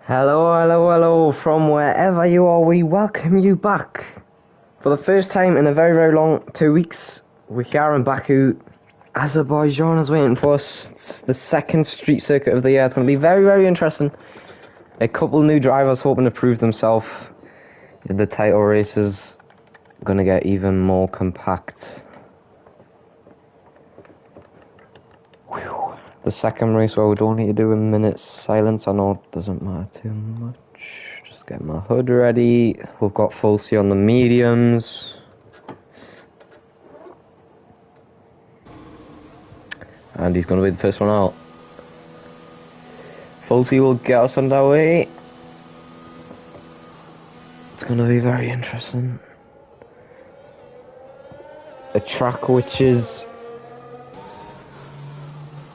Hello, from wherever you are, we welcome you back. For the first time in a very, very long 2 weeks, we're here in Baku. Azerbaijan is waiting for us. It's the second street circuit of the year. It's going to be very, very interesting. A couple new drivers hoping to prove themselves. The title race is going to get even more compact. Whew. The second race where we don't need to do a minute's silence. I know it doesn't matter too much. Just get my hood ready. We've got full C on the mediums. And he's going to be the first one out. Full C will get us underway. It's going to be very interesting. A track which is...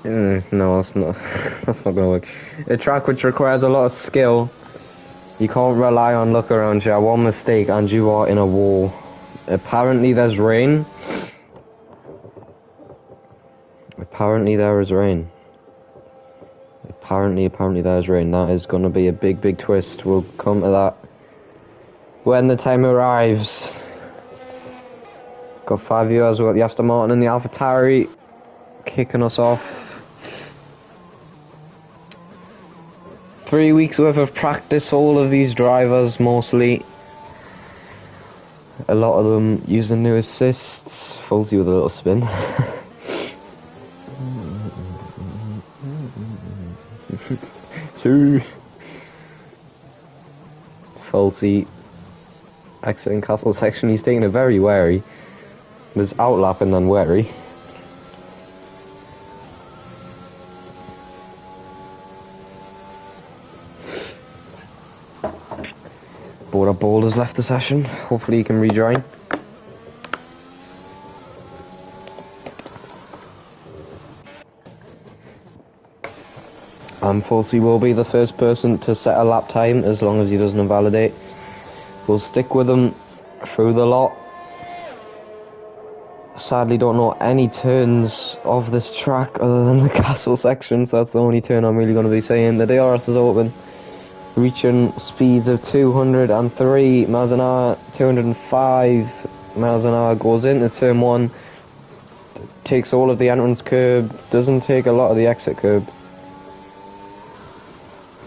no, that's not. That's not gonna work. A track which requires a lot of skill. You can't rely on luck around you. One mistake and you are in a wall. Apparently there's rain. Apparently there is rain. Apparently there's rain. That is gonna be a big, big twist. We'll come to that when the time arrives. Got 5 viewers. We've got the Aston Martin and the AlphaTauri kicking us off. 3 weeks worth of practice, all of these drivers mostly. A lot of them using new assists. Fulsy with a little spin. So, Fulsy exiting castle section. He's taking it very wary. There's outlap and then wary. Border Boulders left the session. Hopefully he can rejoin. Fulsy will be the first person to set a lap time as long as he doesn't invalidate. We'll stick with him through the lot. Sadly don't know any turns of this track other than the castle section, so that's the only turn I'm really going to be saying. The DRS is open. Reaching speeds of 203 miles an hour, 205 miles an hour, goes into turn 1, takes all of the entrance curb, doesn't take a lot of the exit curb.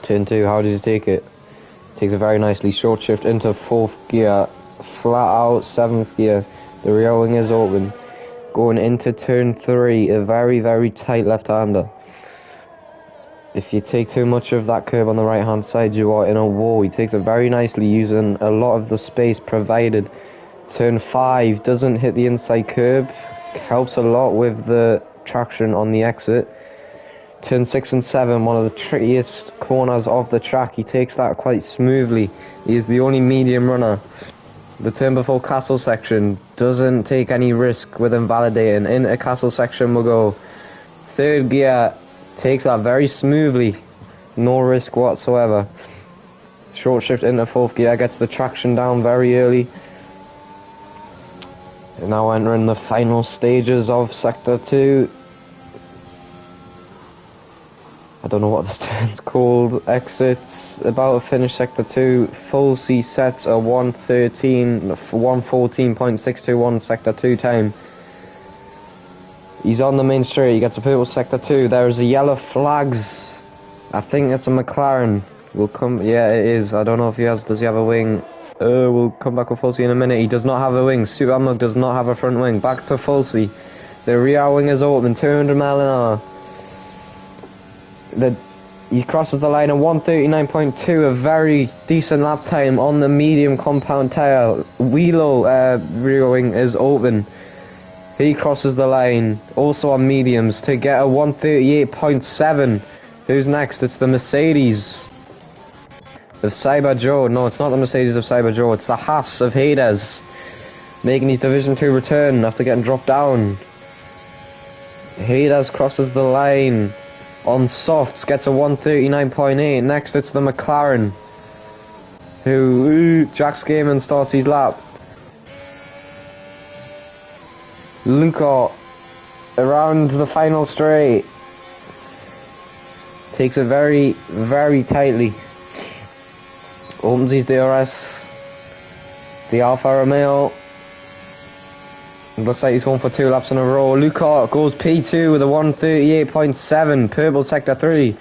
Turn 2, how does he take it? Takes it very nicely, short shift into 4th gear, flat out 7th gear, the rear wing is open. Going into turn 3, a very, very tight left-hander. If you take too much of that curb on the right hand side, you are in a wall. He takes it very nicely using a lot of the space provided. Turn 5 doesn't hit the inside curb, helps a lot with the traction on the exit. Turn 6 and 7, one of the trickiest corners of the track. He takes that quite smoothly. He is the only medium runner. The turn before castle section doesn't take any risk with invalidating. Into castle section we'll go. 3rd gear. Takes that very smoothly, no risk whatsoever. Short shift into 4th gear, gets the traction down very early. And now entering the final stages of Sector 2. I don't know what this turn's called. Exits, about to finish Sector 2. Full C sets a 114.621 Sector 2 time. He's on the main straight, he gets a purple Sector 2. There's a yellow flags. I think it's a McLaren. We'll come, yeah it is. I don't know if he has, does he have a wing? We'll come back with Fulsy in a minute. He does not have a wing. Supermug does not have a front wing. Back to Fulsy. The rear wing is open, 200 mile an hour. He crosses the line at 139.2, a very decent lap time on the medium compound tyre. Wheelo rear wing is open. He crosses the line, also on mediums, to get a 138.7. Who's next? It's the Mercedes of Cyber Joe. No, it's not the Mercedes of Cyber Joe, it's the Haas of Hades. Making his Division 2 return after getting dropped down. Hades crosses the line on softs, gets a 139.8. Next, it's the McLaren, who Jack Skaman starts his lap. Luca around the final straight. Takes it very, very tightly. opens his DRS. The Alfa Romeo. Looks like he's going for 2 laps in a row. Luca goes P2 with a 138.7. Purple sector 3.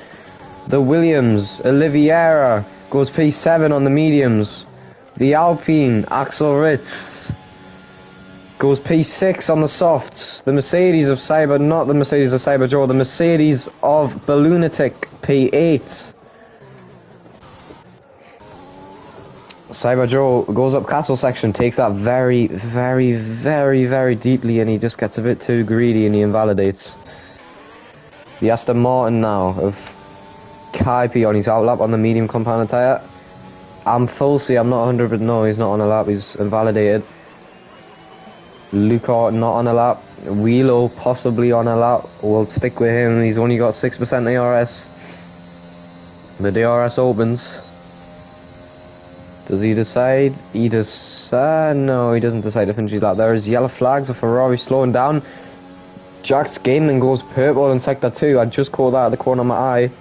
The Williams, Oliveira, goes P7 on the mediums. The Alpine, Axel Ritz, goes P6 on the softs. The Mercedes of Cyber, not the Mercedes of Cyber Joe, the Mercedes of Ballunatic, P8. Cyber Joe goes up castle section, takes that very, very, very, very deeply, and he just gets a bit too greedy and he invalidates. The Aston Martin now of Kaipi on his outlap on the medium compounded tyre. I'm Fulsey, I'm not 100%, no, he's not on a lap, he's invalidated. Luca not on a lap. Wheelo possibly on a lap. We'll stick with him, he's only got 6% DRS. The DRS opens. Does he decide? No, he doesn't decide to finish his lap. There is yellow flags, a Ferrari slowing down. Jack's Gaming goes purple in sector 2. I just caught that at the corner of my eye.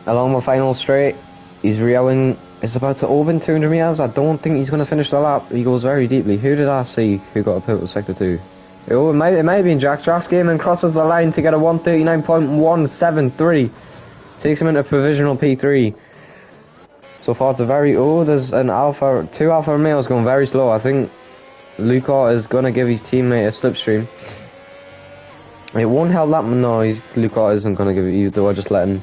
Along the final straight, he's reeling. Is about to open 200 meters. I don't think he's going to finish the lap. He goes very deeply. Who did I see who got a purple sector 2? Oh, it might have been Jack. Jack's Gaming crosses the line to get a 139.173. Takes him into provisional P3. So far it's a very... Oh, there's an Alpha... 2 Alfa Romeos going very slow. I think Luca is going to give his teammate a slipstream. It won't help that... No, Luca isn't going to give it either. We're just letting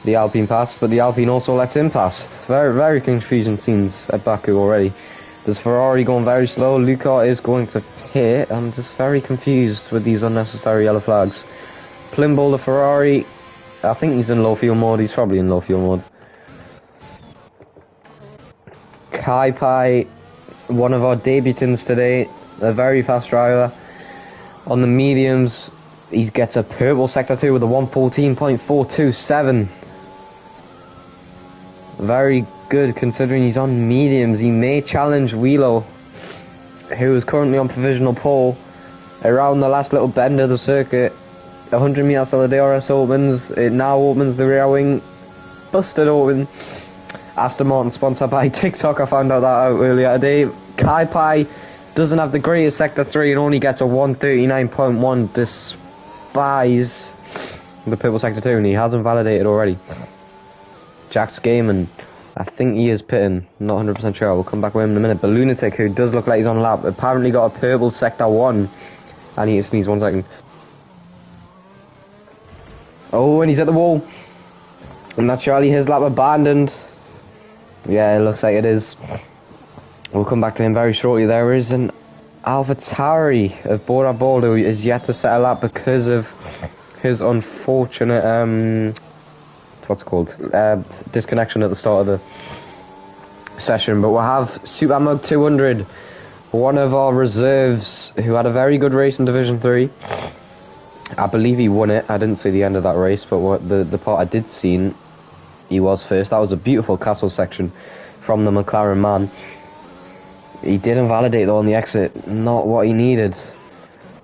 the Alpine pass. But the Alpine also lets him pass. Very, very confusing scenes at Baku already. There's Ferrari going very slow. Luca is going to pit. I'm just very confused with these unnecessary yellow flags. Plimbull, the Ferrari... I think he's in low fuel mode. He's probably in low fuel mode. Kai Pai, one of our debutants today, a very fast driver. On the mediums, he gets a purple sector 2 with a 114.427. Very good considering he's on mediums. He may challenge Wheelo, who is currently on provisional pole, around the last little bend of the circuit. 100 meters till the DRS opens. It now opens the rear wing. Busted open. Aston Martin sponsored by TikTok. I found out that out earlier today. Kai Pai doesn't have the greatest sector 3 and only gets a 139.1. Despise the purple sector 2, and he hasn't validated already. Jack's Gaming, I think he is pitting. Not 100% sure. We'll come back with him in a minute. But Lunatic, who does look like he's on lap, apparently got a purple sector 1. I need to sneeze 1 second. Oh, and he's at the wall. And that's surely his lap abandoned. Yeah, it looks like it is. We'll come back to him very shortly. There is an AlphaTauri of Bora Bora who is yet to set a lap because of his unfortunate what's it called? Disconnection at the start of the session. But we'll have Supermug 200, one of our reserves who had a very good race in Division 3. I believe he won it. I didn't see the end of that race, but what the part I did see, he was first. That was a beautiful castle section from the McLaren man. He did invalidate though on the exit. Not what he needed.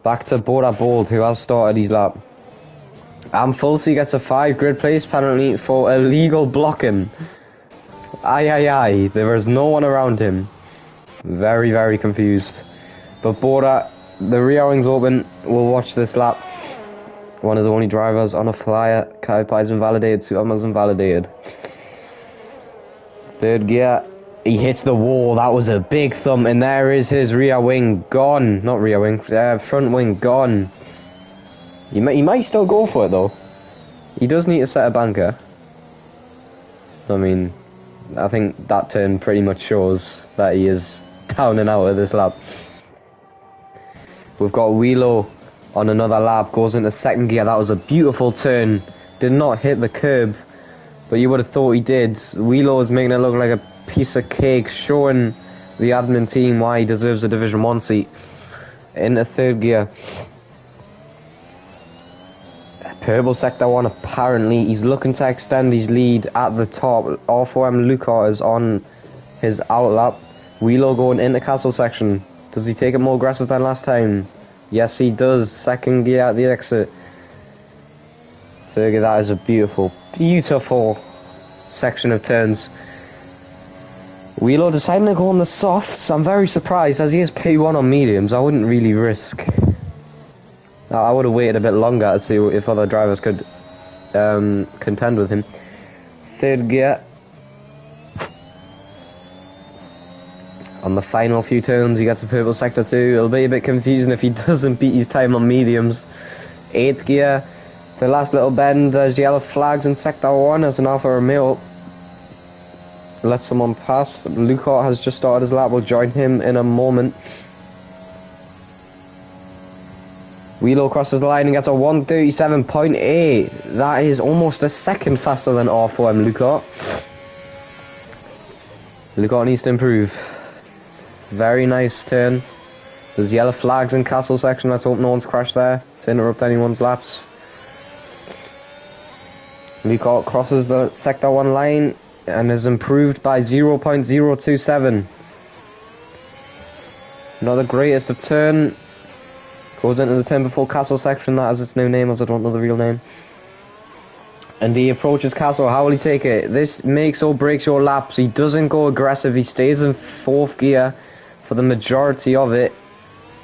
Back to Bora Bold, who has started his lap. Fulsey gets a 5 grid place penalty for illegal blocking. Aye. There was no one around him. Very, very confused. But Bora, the rear wing's open. We'll watch this lap. One of the only drivers on a flyer. Kai Pai's invalidated. Supermug's invalidated. Third gear. He hits the wall. That was a big thump. And there is his rear wing gone. Not rear wing. Front wing gone. He might still go for it though. He does need to set a banker. I mean, I think that turn pretty much shows that he is down and out of this lap. We've got Wheelo on another lap, goes into second gear. That was a beautiful turn. Did not hit the curb, but you would have thought he did. Wheelo is making it look like a piece of cake, showing the admin team why he deserves a Division 1 seat. Into third gear. Purple sector 1, apparently. He's looking to extend his lead at the top. R4M Luca is on his outlap. Wheelo going into castle section. Does he take it more aggressive than last time? Yes, he does. Second gear at the exit. Third gear, that is a beautiful, beautiful section of turns. Wheelo deciding to go on the softs. I'm very surprised, as he is P1 on mediums. I wouldn't really risk. I would have waited a bit longer to see if other drivers could contend with him. Third gear. On the final few turns, he gets a purple sector too. It'll be a bit confusing if he doesn't beat his time on mediums. 8th gear. The last little bend, there's yellow flags in sector 1 as an Alfa Romeo. Let someone pass. Luca has just started his lap. We'll join him in a moment. Wheelo crosses the line and gets a 1:37.8. That is almost a second faster than R4M Luca. Luca needs to improve. Very nice turn. There's yellow flags in castle section. Let's hope no one's crashed there to interrupt anyone's laps. Luca crosses the sector 1 line and is improved by 0.027. Not the greatest of turn. Goes into the turn before castle section. That is its new name, as I don't know the real name. And he approaches castle. How will he take it? This makes or breaks your laps. He doesn't go aggressive. He stays in 4th gear for the majority of it.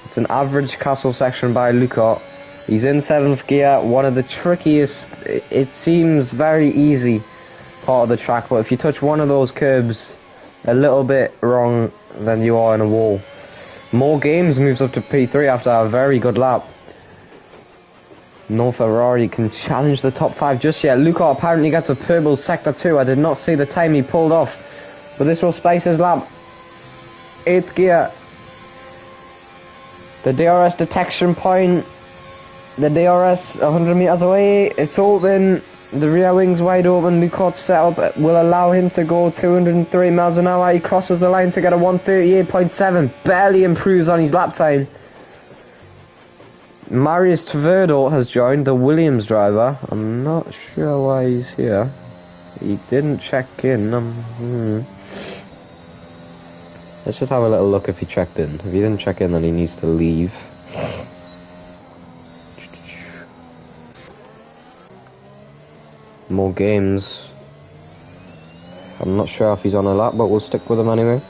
It's an average castle section by Luca. He's in 7th gear. One of the trickiest, it seems very easy, part of the track. But if you touch one of those curbs a little bit wrong, then you are in a wall. More Games moves up to P3 after a very good lap. No Ferrari can challenge the top 5 just yet. Luca apparently gets a purple sector 2. I did not see the time he pulled off, but this will spice his lap. 8th gear. The DRS detection point. The DRS 100 meters away. It's open. The rear wing's wide open. Luca's setup will allow him to go 203 miles an hour. He crosses the line to get a 1:38.7. Barely improves on his lap time. Marius Tverdo has joined, the Williams driver. I'm not sure why he's here. He didn't check in. Let's just have a little look if he checked in. If he didn't check in, then he needs to leave. More Games. I'm not sure if he's on a lap, but we'll stick with him anyway.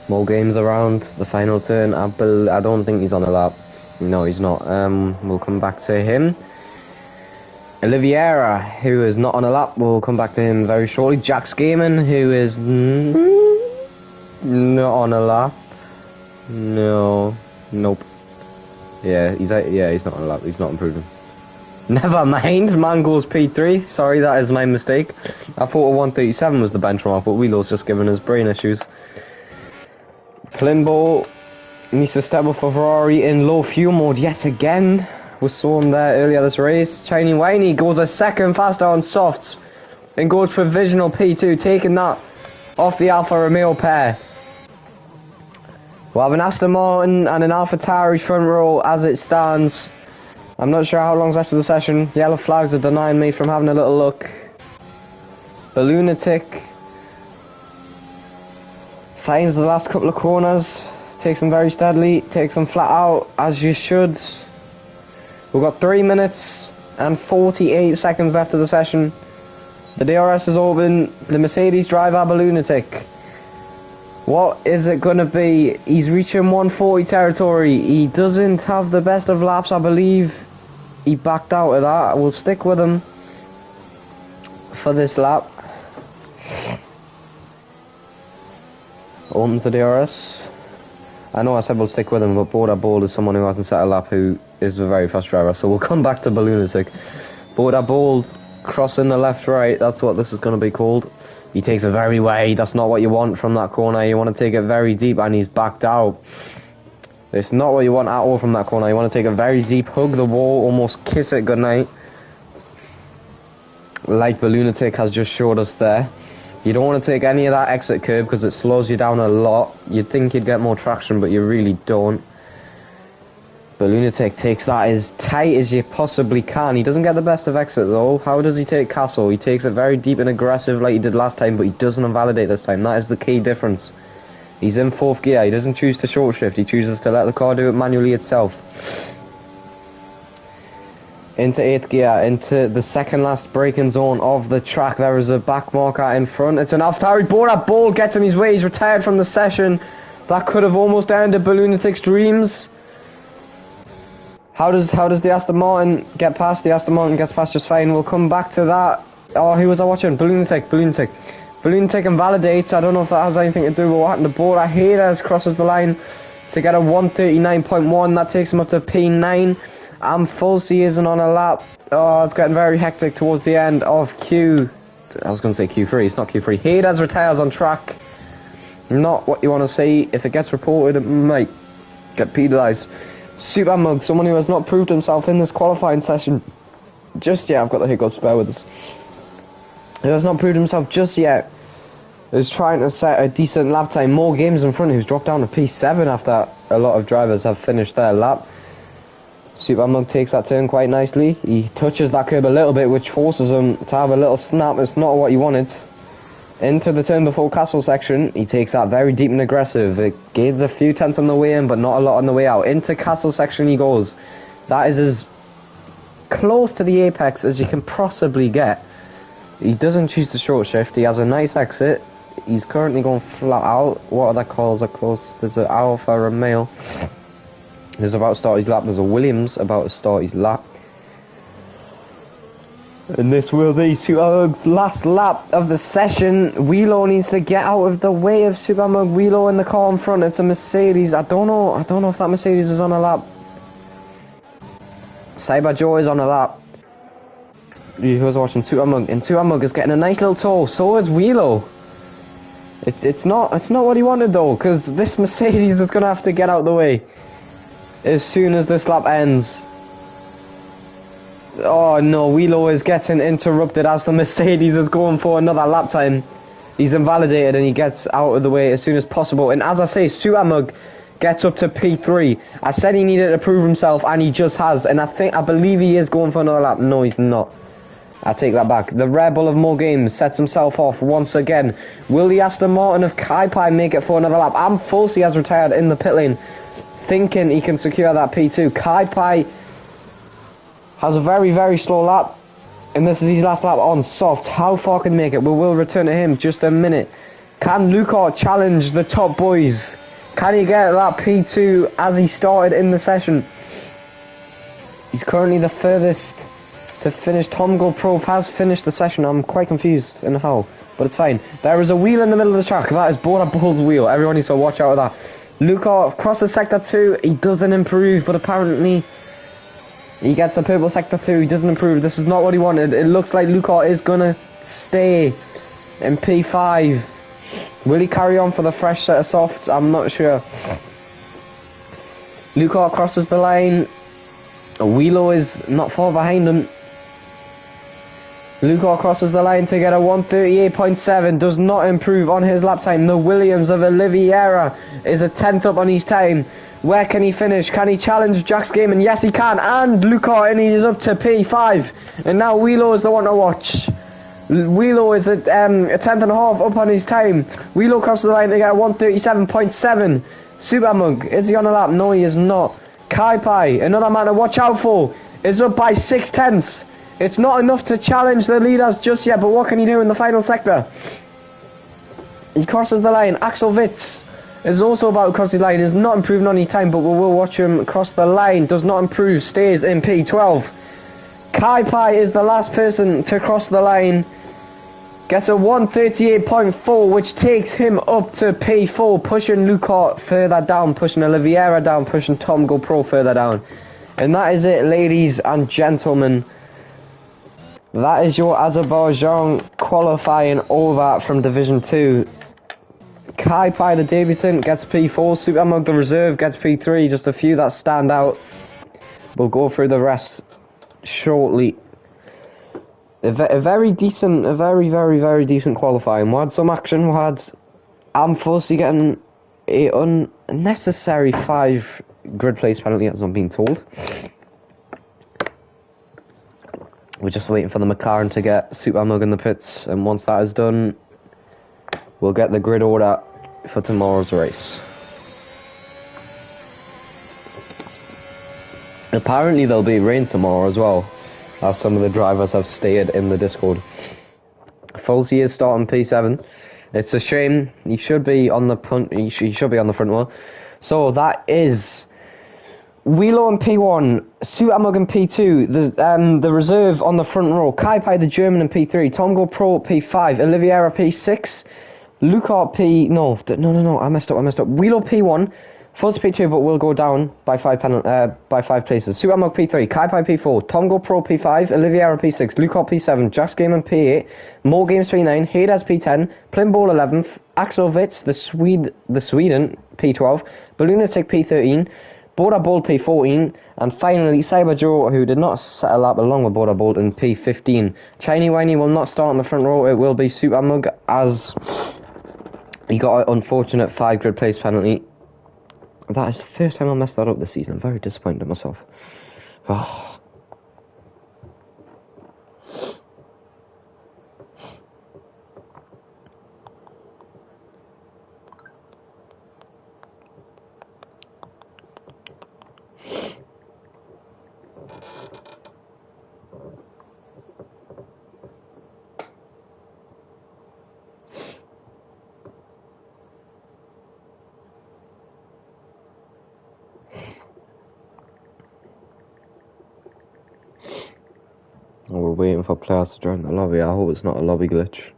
More Games around the final turn. I don't think he's on a lap. No, he's not. We'll come back to him. Oliveira, who is not on a lap, we'll come back to him very shortly. Jack Skaman, who is not on a lap. No, nope. Yeah, he's not on a lap. He's not improving. Never mind. Man goes P3. Sorry, that is my mistake. I thought a 1:37 was the benchmark, but Wheelo's just given us brain issues. Plimbo needs to step up for Ferrari in low fuel mode yet again. We saw him there earlier this race. Chiny Winey goes a second faster on softs and goes provisional P2, taking that off the Alfa Romeo pair. We'll have an Aston Martin and an AlphaTauri front row as it stands. I'm not sure how long's after the session. Yellow flags are denying me from having a little look. The Lunatic finds the last couple of corners, takes them very steadily, takes them flat out, as you should. We've got 3 minutes and 48 seconds left of the session. The DRS is open. The Mercedes driver, the Lunatic. What is it going to be? He's reaching 140 territory. He doesn't have the best of laps, I believe. He backed out of that. We'll stick with him for this lap. Opens the DRS. I know I said we'll stick with him, but Boda Bold is someone who hasn't set a lap, who is a very fast driver, so we'll come back to Lunatic. Boda Bold crossing the left-right, that's what this is going to be called. He takes it very wide. That's not what you want from that corner. You want to take it very deep, and he's backed out. It's not what you want at all from that corner. You want to take it very deep, hug the wall, almost kiss it goodnight, like the Lunatic has just showed us there. You don't want to take any of that exit curb because it slows you down a lot. You'd think you'd get more traction, but you really don't. But Lunatic takes that as tight as you possibly can. He doesn't get the best of exit though. How does he take Castle? He takes it very deep and aggressive like he did last time, but he doesn't invalidate this time. That is the key difference. He's in 4th gear. He doesn't choose to short shift. He chooses to let the car do it manually itself. Into 8th gear, into the second last braking zone of the track. There is a back marker in front. It's an AlphaTauri. Borat Ball gets in his way. He's retired from the session. That could have almost ended Ballunatic's dreams. How does the Aston Martin get past? The Aston Martin gets past just fine. We'll come back to that. Oh, who was I watching? Ballunatic. Ballunatic invalidates. I don't know if that has anything to do with what happened to Borat. Hayes crosses the line to get a 139.1. That takes him up to P9. Fulci isn't on a lap. Oh, it's getting very hectic towards the end of Q. I was going to say Q3. It's not Q3. Hayes retires on track. Not what you want to see. If it gets reported, it might get penalised. Super Mug, someone who has not proved himself in this qualifying session just yet. I've got the hiccups, bear with us. Who has not proved himself just yet. Is trying to set a decent lap time. More games in front. Who's dropped down to P7 after a lot of drivers have finished their lap. Super Mug takes that turn quite nicely. He touches that curb a little bit, which forces him to have a little snap. It's not what you wanted. Into the turn before Castle section, he takes that very deep and aggressive. It gains a few tenths on the way in, but not a lot on the way out. Into Castle section he goes. That is as close to the apex as you can possibly get. He doesn't choose to short shift. He has a nice exit. He's currently going flat out. What are the calls are close? There's an Alpha Romeo. There's about to start his lap. There's a Williams about to start his lap. And this will be Supermug's last lap of the session. Wheelo needs to get out of the way of Supermug. Wheelo in the car in front. It's a Mercedes. I don't know if that Mercedes is on a lap. Cyber Joe is on a lap. Who was watching Supermug? And Supermug is getting a nice little tow. So is Wheelo. It's not what he wanted though, because this Mercedes is gonna have to get out of the way as soon as this lap ends. Oh no, Wheelo is getting interrupted as the Mercedes is going for another lap time. He's invalidated and he gets out of the way as soon as possible. And as I say, Supermug gets up to P3. I said he needed to prove himself and he just has. And I believe he is going for another lap. No, he's not. I take that back. The Red Bull of more games sets himself off once again. Will the Aston Martin of Kaipai make it for another lap? Fulci has retired in the pit lane, thinking he can secure that P2. Kaipai has a very, very slow lap, and this is his last lap on soft. How far can he make it? We will return to him just a minute. Can Lucar challenge the top boys? Can he get that P2 as he started in the session? He's currently the furthest to finish. Tom GoPro has finished the session. I'm quite confused in how, but it's fine. There is a wheel in the middle of the track. That is Bora Bull's wheel. Everyone needs to watch out with that. Lucar crosses sector 2. He doesn't improve, but apparently he gets a purple sector 2. He doesn't improve. This is not what he wanted. It looks like Lucar is gonna stay in P5. Will he carry on for the fresh set of softs? I'm not sure. Lucar crosses the line. Wheelo is not far behind him. Lucar crosses the line to get a 138.7. Does not improve on his lap time. The Williams of Oliveira is a 10th up on his time. Where can he finish? Can he challenge Jack's game? And yes, he can. And Lucar, and he's up to P5. And now Wheelo is the one to watch. Wheelo is a 10th and a half up on his time. Wheelo crosses the line to get a 137.7. Supermug, is he on a lap? No, he is not. Kaipai, another man to watch out for, is up by 6 tenths. It's not enough to challenge the leaders just yet, but what can he do in the final sector? He crosses the line. Axel Witz is also about to cross the line. Is not improving on his time, but we will watch him cross the line. Does not improve. Stays in P12. Kaipai is the last person to cross the line. Gets a 138.4, which takes him up to P4, pushing Lucar further down, pushing Oliveira down, pushing Tom GoPro further down. And that is it, ladies and gentlemen. That is your Azerbaijan qualifying over from Division 2. Kaipai, the debutant, gets P4. Supermug, the reserve, gets P3. Just a few that stand out. We'll go through the rest shortly. a very decent, a very, very, very decent qualifying. We had some action. We had Amfosi getting a unnecessary 5 grid place penalty, as I'm being told. We're just waiting for the McLaren to get Super Mug in the pits, and once that is done, we'll get the grid order for tomorrow's race. Apparently there'll be rain tomorrow as well, as some of the drivers have stated in the Discord. Folsey is starting P7. It's a shame. He should be on the he should be on the front row. So that is Wheelo in P1, Sutamug in P2, the reserve on the front row, Kai Pai the German in P3, Tongo Pro P5, Oliveira P6, Lucart no, I messed up. Wheelo P1, Fuzz P2, but will go down by 5 places. Sutamug P3, Kai Pai P4, Tongo Pro P5, Oliveira P6, Lucart P7, Just Game in P8, More Games P9, Hades P10, Plimball 11th, Axel Witz, the Sweden P12, Ballunatic P13, Border Bolt P14, and finally Cyber Joe, who did not set a lap along with Border Bolt in P15. Chiny Winey will not start in the front row. It will be Super Mug, as he got an unfortunate 5 grid place penalty. That is the first time I messed that up this season. I'm very disappointed in myself. Oh. We're waiting for players to join the lobby. I hope it's not a lobby glitch.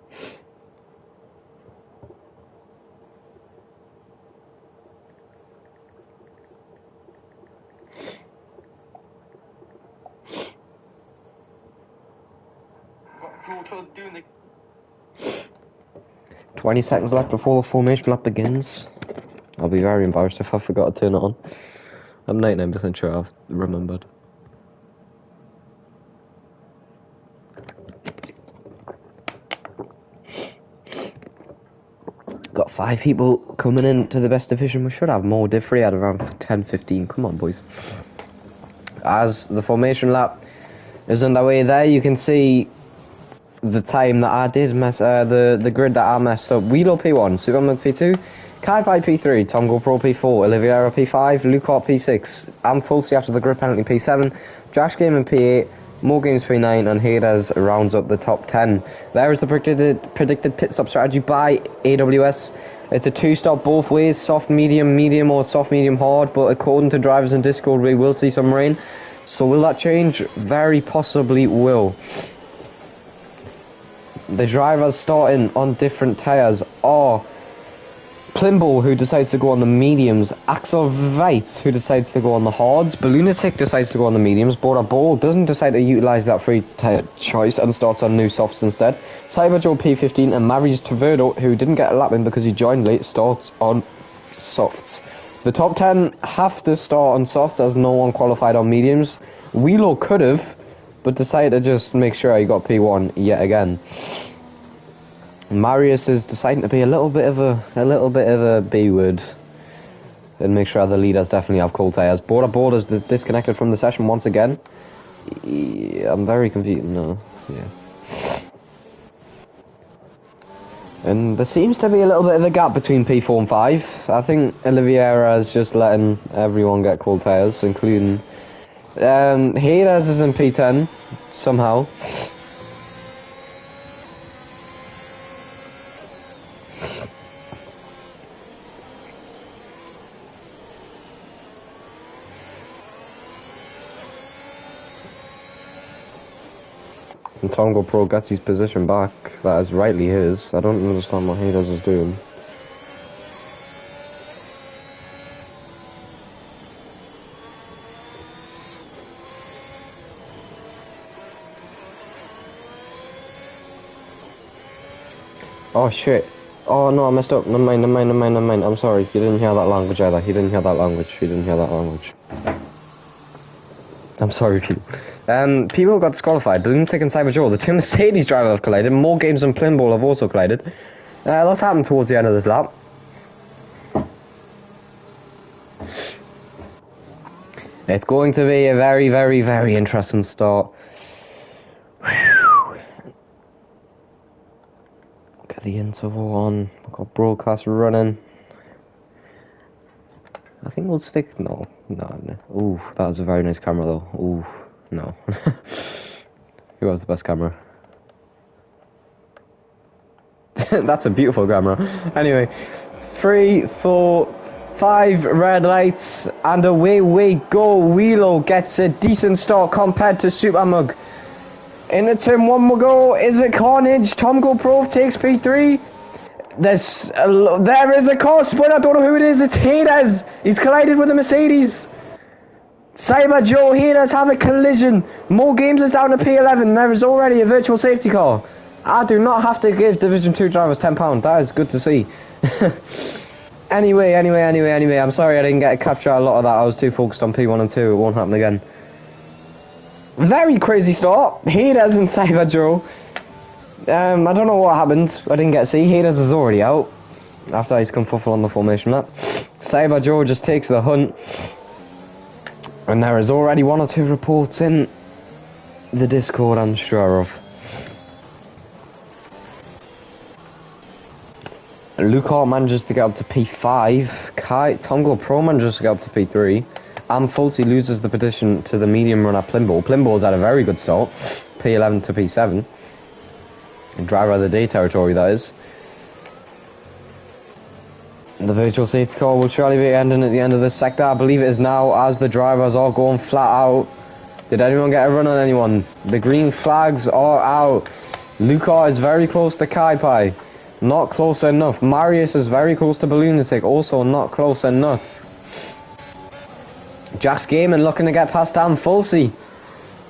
doing the 20 seconds left before the formation lap begins. I'll be very embarrassed if I forgot to turn it on. I'm 99% sure I've remembered. Got 5 people coming in to the best division. We should have more. Div 3 at around 10-15. Come on, boys. As the formation lap is underway there, you can see the time that I did mess, the grid that I messed up. Wheelo P1, Supermug P2, Kai Pai P3, Tongo Pro P4, Oliveira P5, Lucart P6, Amfulsi after the grid penalty P7, Josh Game in P8, More Games P9, and Hades rounds up the top 10. There is the predicted pit stop strategy by AWS. It's a 2-stop both ways, soft, medium, or soft, medium, hard, but according to drivers in Discord, we will see some rain. So will that change? Very possibly will. The drivers starting on different tyres are Plimble, who decides to go on the mediums, Axel Veit, who decides to go on the hards, Ballunatic decides to go on the mediums, Border Ball doesn't decide to utilise that free tyre choice and starts on new softs instead, Cyber Joe P15 and Marius Taverdo, who didn't get a lap in because he joined late, starts on softs. The top 10 have to start on softs as no one qualified on mediums. Wheelo could have, but decided to just make sure he got P1 yet again. Marius is deciding to be a little bit of a B-word and make sure the leaders definitely have cold tyres. Border Borders disconnected from the session once again. Yeah, I'm very confused. No, yeah. And there seems to be a little bit of a gap between P4 and 5. I think Oliveira is just letting everyone get cold tyres, including Hades is in P10 somehow. And Tongo Pro gets his position back. That is rightly his. I don't understand what Hades is doing. Oh shit. Oh no, I messed up. Never mind. I'm sorry. You didn't hear that language either. You didn't hear that language. I'm sorry, people. People got disqualified. Lunatic and Cyber Joe, the two Mercedes drivers have collided. More games than Plimble have also collided. Lots happened towards the end of this lap. It's going to be a very, very, very interesting start. Get the interval on. We've got broadcast running. I think we'll stick... No. Ooh, that was a very nice camera though. Ooh, no. Who has the best camera? That's a beautiful camera. Anyway, 3, 4, 5 red lights, and away we go. Wheelo gets a decent start compared to Super Mug. Into turn 1 we go. Is it carnage? Tom GoPro takes P3. There is a car spin. I don't know who it is. It's Hades. He's collided with a Mercedes. Cyber Joe, Hades have a collision. More games is down to P11. There is already a virtual safety car. I do not have to give Division 2 drivers £10. That is good to see. Anyway, I'm sorry I didn't get a capture a lot of that. I was too focused on P1 and 2. It won't happen again. Very crazy start. Hades and Cyber Joe. I don't know what happened. I didn't get to see. Hades is already out after he's come fuffle on the formation map. Cyber Joe just takes the hunt. And there is already 1 or 2 reports in the Discord, I'm sure of. Lucar manages to get up to P5. Tom GoPro manages to get up to P3. Fulci loses the position to the medium runner Plimble. Plimble's had a very good start. P11 to P7. Driver of the day territory, that is. The virtual safety car will surely be ending at the end of this sector. I believe it is now, as the drivers are going flat out. Did anyone get a run on anyone? The green flags are out. Lucar is very close to Kaipai. Not close enough. Marius is very close to Balloonatic. Also not close enough. Jack's Gaming looking to get past Fulci.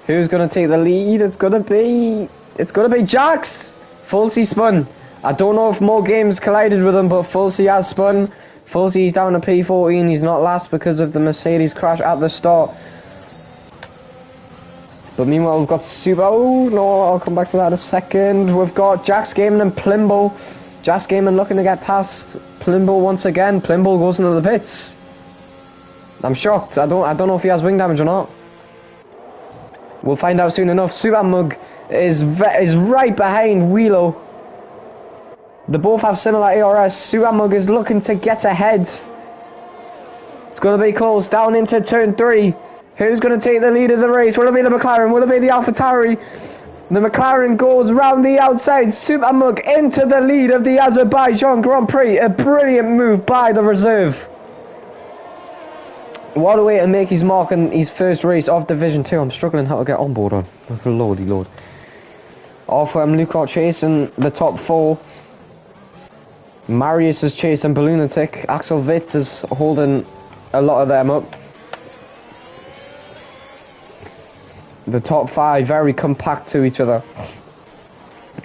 Who's going to take the lead? It's going to be Jax. Fulci spun. I don't know if more games collided with him, but Fulci has spun. Fulci's down to P14. He's not last because of the Mercedes crash at the start. But meanwhile, we've got Super... Oh, no, I'll come back to that in a second. We've got Jax Gaming and Plimble. Jax Gaming looking to get past Plimble once again. Plimble goes into the pits. I'm shocked. I don't know if he has wing damage or not. We'll find out soon enough. Super Mug is right behind Wheelo. They both have similar ARS. Super Mug is looking to get ahead. It's going to be close. Down into turn 3. Who's going to take the lead of the race? Will it be the McLaren? Will it be the AlphaTauri? The McLaren goes round the outside. Super Mug into the lead of the Azerbaijan Grand Prix. A brilliant move by the reserve. What a way to make his mark in his first race of Division 2. I'm struggling how to get on board on. Lordy Lord. Off Lucar chasing the top 4. Marius is chasing Balloonatic. Axel Witz is holding a lot of them up. The top 5 very compact to each other.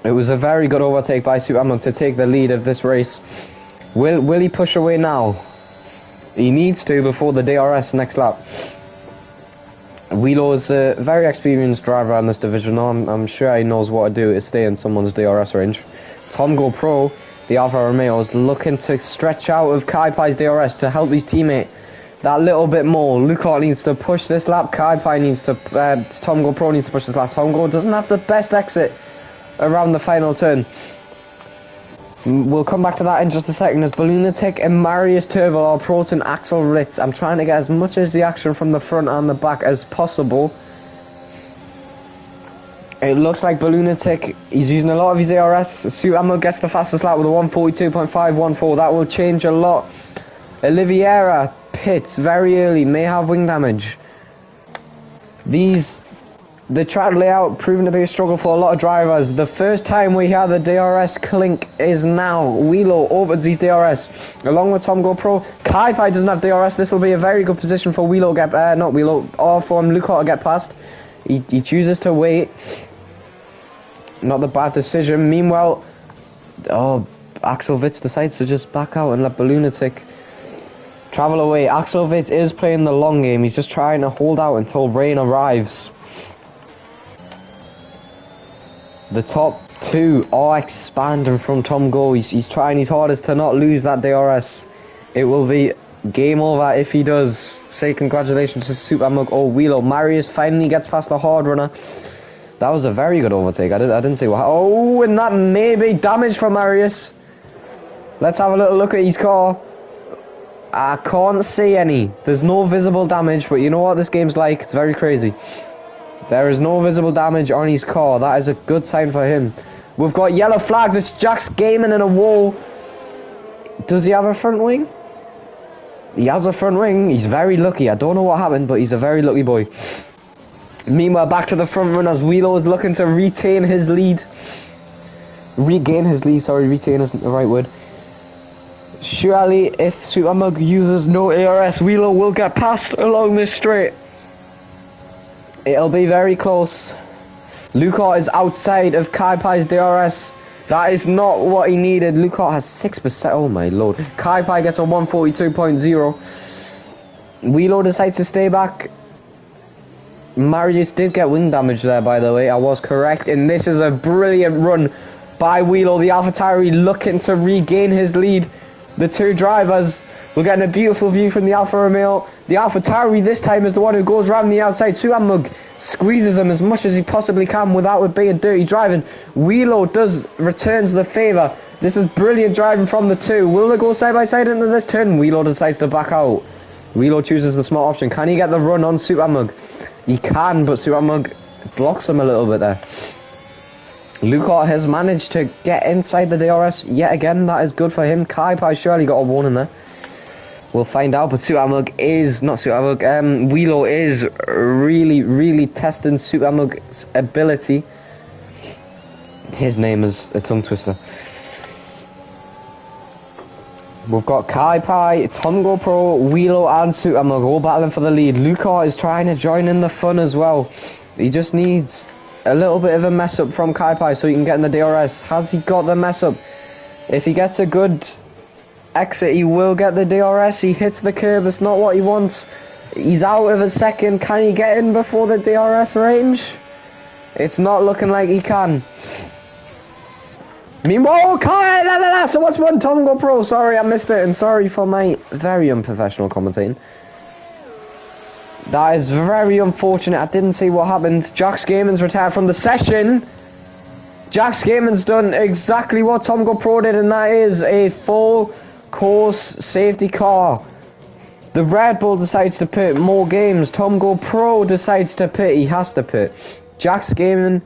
It was a very good overtake by Supermug to take the lead of this race. Will he push away now? He needs to before the DRS next lap. Wheelo is a very experienced driver in this division. I'm sure he knows what to do to stay in someone's DRS range. Tom GoPro, the Alfa Romeo, is looking to stretch out of Kaipai's DRS to help his teammate that little bit more. Lucar needs to push this lap. Kaipai needs to... Tom GoPro needs to push this lap. Tom Go doesn't have the best exit around the final turn. We'll come back to that in just a second as Balloonatic and Marius Turbo are approaching Axel Ritz. I'm trying to get as much as the action from the front and the back as possible. It looks like Balloonatic, he's using a lot of his ARS. Suamo gets the fastest lap with a 142.514. That will change a lot. Oliveira pits very early, may have wing damage. The track layout proving to be a struggle for a lot of drivers. The first time we hear the DRS clink is now. Wheelo opens his DRS along with Tom GoPro. Kaipai doesn't have DRS. This will be a very good position for Wheelo to get not Wheelo, or for Lucar to get past. He chooses to wait. Not the bad decision. Meanwhile, Axel Witz decides to just back out and let Balloonatic travel away. Axel Witz is playing the long game. He's just trying to hold out until rain arrives. The top two are expanding from Tom Go. He's trying his hardest to not lose that DRS. It will be game over if he does. Say congratulations to Super Mug or Wheelo. Marius finally gets past the hard runner. That was a very good overtake. I didn't see what. Oh, and that may be damage for Marius. Let's have a little look at his car. I can't see any. There's no visible damage, but you know what this game's like? It's very crazy. There is no visible damage on his car. That is a good sign for him. We've got yellow flags. It's Jack's Gaming in a wall. Does he have a front wing? He has a front wing. He's very lucky. I don't know what happened, but he's a very lucky boy. Meanwhile, back to the front runners. Wheelo is looking to retain his lead. Regain his lead. Sorry, retain isn't the right word. Surely, if Super Mug uses no ARS, Wheelo will get past along this straight. It'll be very close. Lucar is outside of Kai-Pai's DRS. That is not what he needed. Lucar has 6%. Oh my lord. Kai-Pai gets a 142.0. Wheelo decides to stay back. Marius did get wing damage there, by the way. I was correct. And this is a brilliant run by Wheelo. The AlphaTauri looking to regain his lead. The two drivers, we're getting a beautiful view from the Alfa Romeo. The AlphaTauri this time is the one who goes round the outside. Suamug squeezes him as much as he possibly can without it being dirty driving. Wheelo returns the favour. This is brilliant driving from the two. Will they go side by side into this turn? Wheelo decides to back out. Wheelo chooses the smart option. Can he get the run on Suamug? He can, but Suamug blocks him a little bit there. Lucar has managed to get inside the DRS yet again. That is good for him. Kai-Pai surely got a warning there. We'll find out, but Wheelo is really testing Suamug's ability. His name is a tongue twister. We've got Kai-Pai, Tom GoPro, Wheelo and Suamug all battling for the lead. Lucar is trying to join in the fun as well. He just needs a little bit of a mess up from Kai-Pai so he can get in the DRS. Has he got the mess up? If he gets a good exit, he will get the DRS. He hits the curb. It's not what he wants. He's out of a second. Can he get in before the DRS range? It's not looking like he can. Meanwhile, so what's one? Tom GoPro. Sorry, I missed it, and sorry for my very unprofessional commentating. That is very unfortunate. I didn't see what happened. Jack's Gaming's retired from the session. Jack's Gaming's done exactly what Tom GoPro did, and that is a full course safety car. The Red Bull decides to pit more games. Tom GoPro decides to pit. He has to pit. Jack's Gaming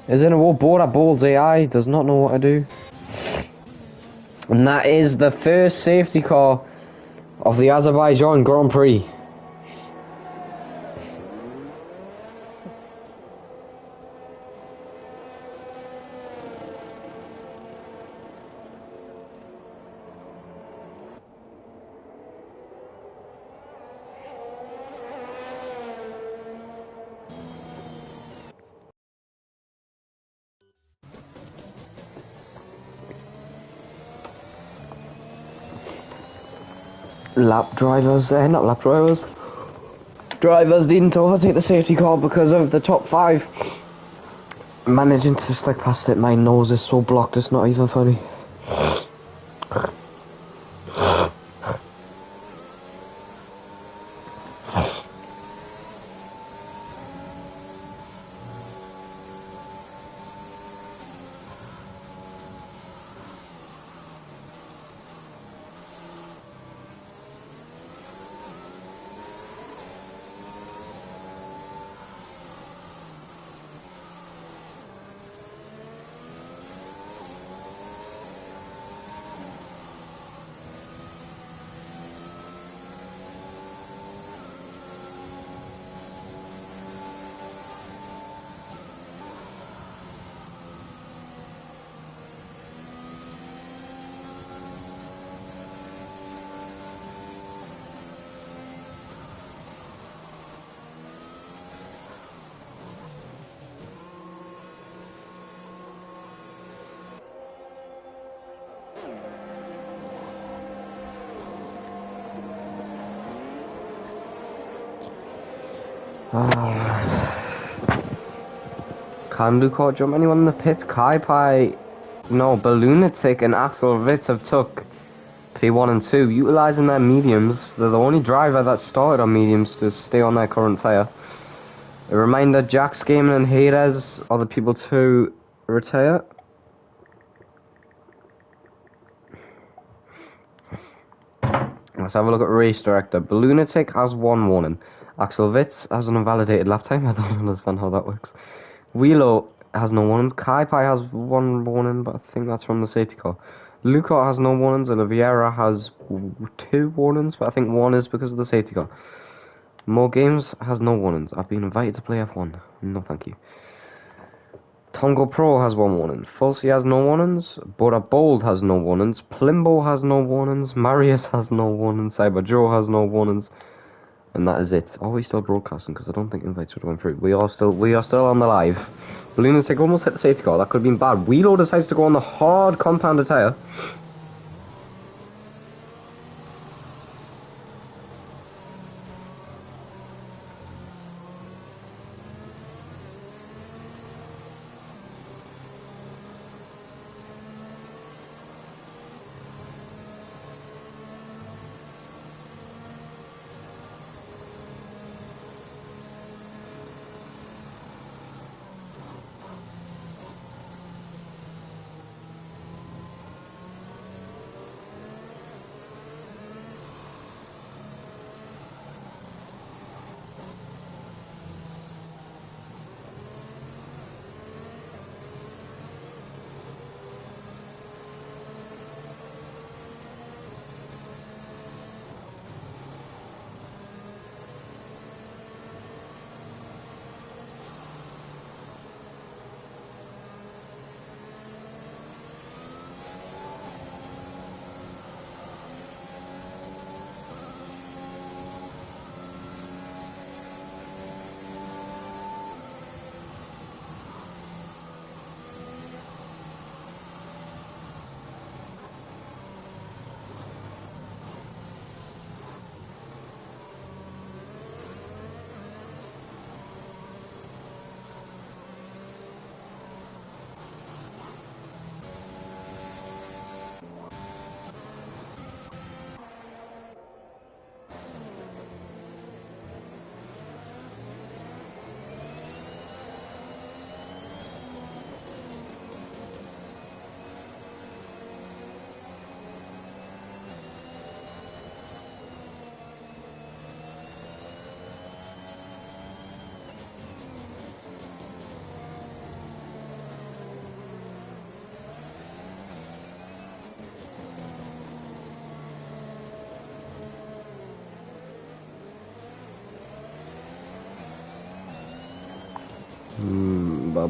is in a war. Board at Balls AI does not know what to do. And that is the first safety car of the Azerbaijan Grand Prix. Drivers needing to overtake the safety car because of the top five. Managing to slick past it. My nose is so blocked, it's not even funny. Can Lukaku jump anyone in the pits? Kai Pai, no, Ballunatic and Axel Witz have took P1 and 2, utilising their mediums. They're the only driver that started on mediums to stay on their current tyre. A reminder, Jax Gaming and Jerez are the people to retire. Let's have a look at race director. Ballunatic has 1 warning. Axel Witz has an invalidated lap time. I don't understand how that works. Wheelo has no warnings. Kai Pai has 1 warning, but I think that's from the safety car. Luca has no warnings, and Vieira has 2 warnings, but I think 1 is because of the safety car. More Games has no warnings. I've been invited to play F1. No, thank you. Tongo Pro has 1 warning. Fulci has no warnings. Bora Bold has no warnings. Plimbo has no warnings. Marius has no warnings. Cyber Joe has no warnings. And that is it. Are we still broadcasting? Because I don't think invites would have went through. We are still on the live. Lunatic almost hit the safety car. That could have been bad. Wheelo decides to go on the hard compounded tyre.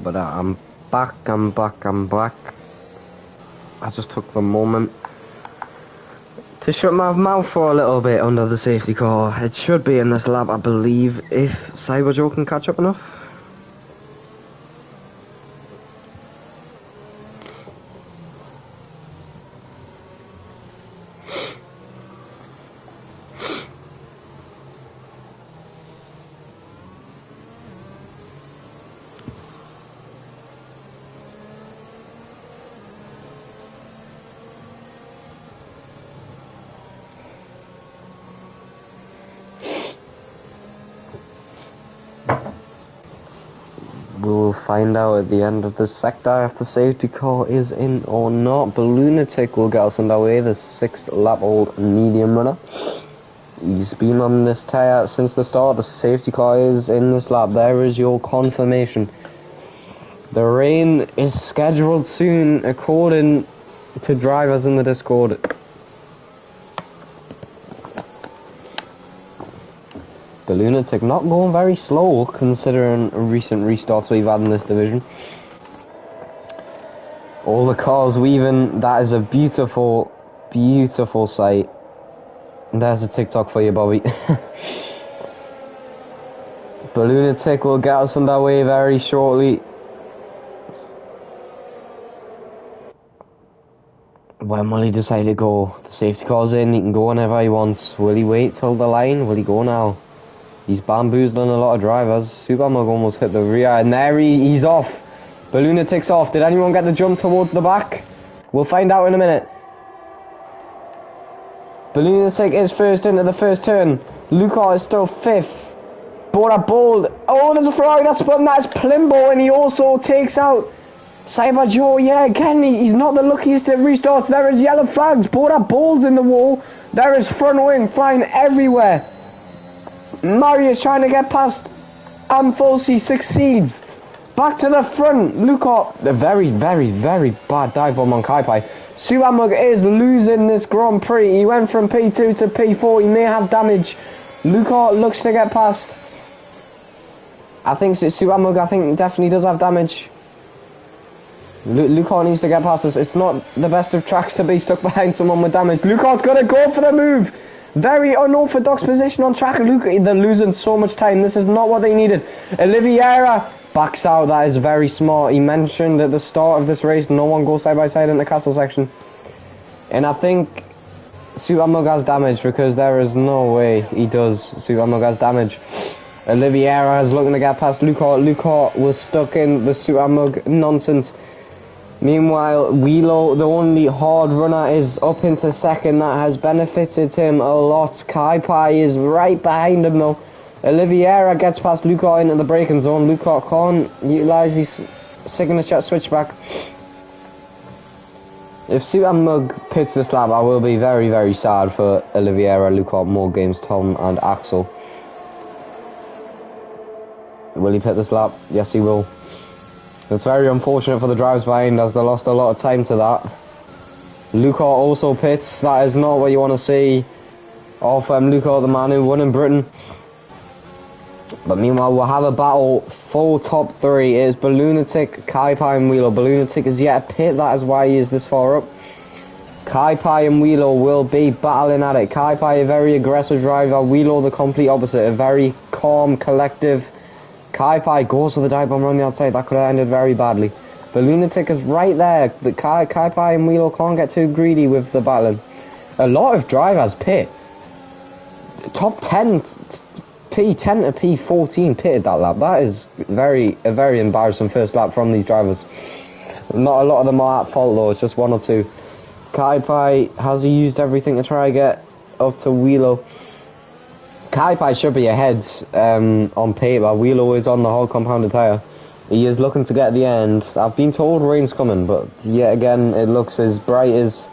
But I'm back. I just took the moment to shut my mouth for a little bit under the safety car. It should be in this lap, I believe, if Cyber Joe can catch up enough. We'll find out at the end of the sector if the safety car is in or not. Ballunatic will get us underway, the 6th lap old medium runner. He's been on this tyre since the start. The safety car is in this lap. There is your confirmation. The rain is scheduled soon according to drivers in the Discord. The Lunatic not going very slow considering recent restarts we've had in this division. All the cars weaving, that is a beautiful, beautiful sight. There's a TikTok for you, Bobby. The Lunatic will get us underway very shortly. When will he decide to go? The safety car's in, he can go whenever he wants. Will he wait till the line? Will he go now? He's bamboozling a lot of drivers. Supermug almost hit the rear, and there he's off. Balluna ticks off. Did anyone get the jump towards the back? We'll find out in a minute. Balluna is first into the first turn. Luca is still 5th. Bora Bold. Oh, there's a Ferrari that's spun. That's Plimbo, and he also takes out Cyber Joe. Yeah, again, he's not the luckiest at restarts. There is yellow flags. Bora Bold's in the wall. There is front wing flying everywhere. Marius trying to get past Amfosi, succeeds. Back to the front. Luca, the very, very, very bad dive bomb on Kaipai. Suamug is losing this Grand Prix. He went from P2 to P4. He may have damage. Luca looks to get past. I think Suamug, I think, definitely does have damage. Luca needs to get past us. It's not the best of tracks to be stuck behind someone with damage. Luca's got to go for the move. Very unorthodox position on track. Luca, they're losing so much time. This is not what they needed. Oliveira backs out. That is very smart. He mentioned at the start of this race, no one goes side by side in the castle section. And I think Suamug has damage, because there is no way he does. Suamug has damage. Oliveira is looking to get past Luca. Luca was stuck in the Suamug nonsense. Meanwhile, Wheelo, the only hard runner, is up into second. That has benefited him a lot. Kaipai is right behind him though. Oliveira gets past Luca into the braking zone. Luca can't utilise his signature switchback. If Suamug pits this lap, I will be very, very sad for Oliveira, Luca, More Games, Tom and Axel. Will he pit this lap? Yes, he will. It's very unfortunate for the drivers behind, as they lost a lot of time to that. Luca also pits. That is not what you want to see of Luca, the man who won in Britain. But meanwhile, we'll have a battle for top 3. It is Ballunatic, Kaipai and Wheelo. Ballunatic is yet a pit. That is why he is this far up. Kaipai and Wheelo will be battling at it. Kaipai, a very aggressive driver. Wheelo, the complete opposite. A very calm, collective. Kaipai goes for the dive bomb on the outside. That could have ended very badly. The Lunatic is right there. But Kaipai and Wheelo can't get too greedy with the battling. A lot of drivers pit. Top 10, P10 to P14 pitted that lap. That is a very embarrassing first lap from these drivers. Not a lot of them are at fault though. It's just 1 or 2. Kaipai, has he used everything to try and get up to Wheelo? Kaipai should be ahead on paper. Wheelo is on the whole compounded tyre. He is looking to get the end. I've been told rain's coming, but yet again it looks as bright as...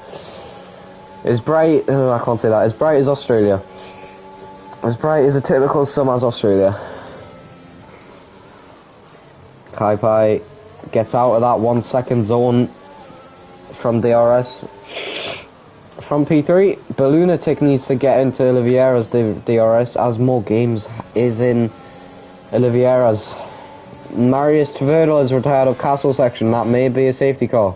I can't say that. As bright as Australia. As bright as a typical summer's Australia. Kaipai gets out of that 1 second zone from DRS. From P3, Ballunatic needs to get into Oliveira's DRS, as More Games is in Oliveira's. Marius Tverdl is retired of Castle section. That may be a safety car.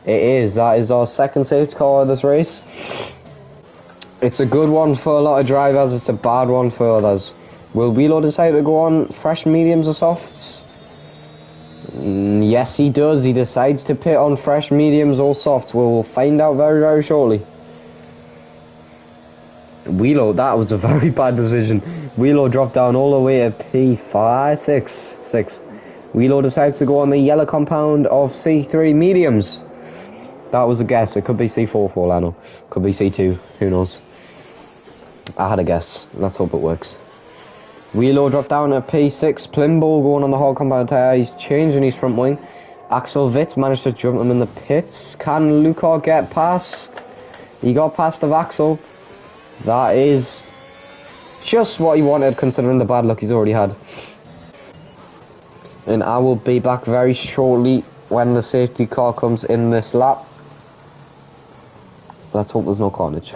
It is. That is our second safety car of this race. It's a good one for a lot of drivers. It's a bad one for others. Will Wheelo decide to go on fresh mediums or softs? Yes, he does. He decides to pit on fresh mediums or softs. We'll find out very, very shortly. Wheelo, that was a very bad decision. Wheelo dropped down all the way to P5, 6. Wheelo decides to go on the yellow compound of C3 mediums. That was a guess. It could be C4 for all I know. Could be C2. Who knows? I had a guess. Let's hope it works. Wheelo dropped down to P6. Plimbo going on the whole compound tyre. He's changing his front wing. Axel Witt managed to jump him in the pits. Can Luca get past? He got past of Axel. That is just what he wanted, considering the bad luck he's already had. And I will be back very shortly when the safety car comes in this lap. Let's hope there's no carnage.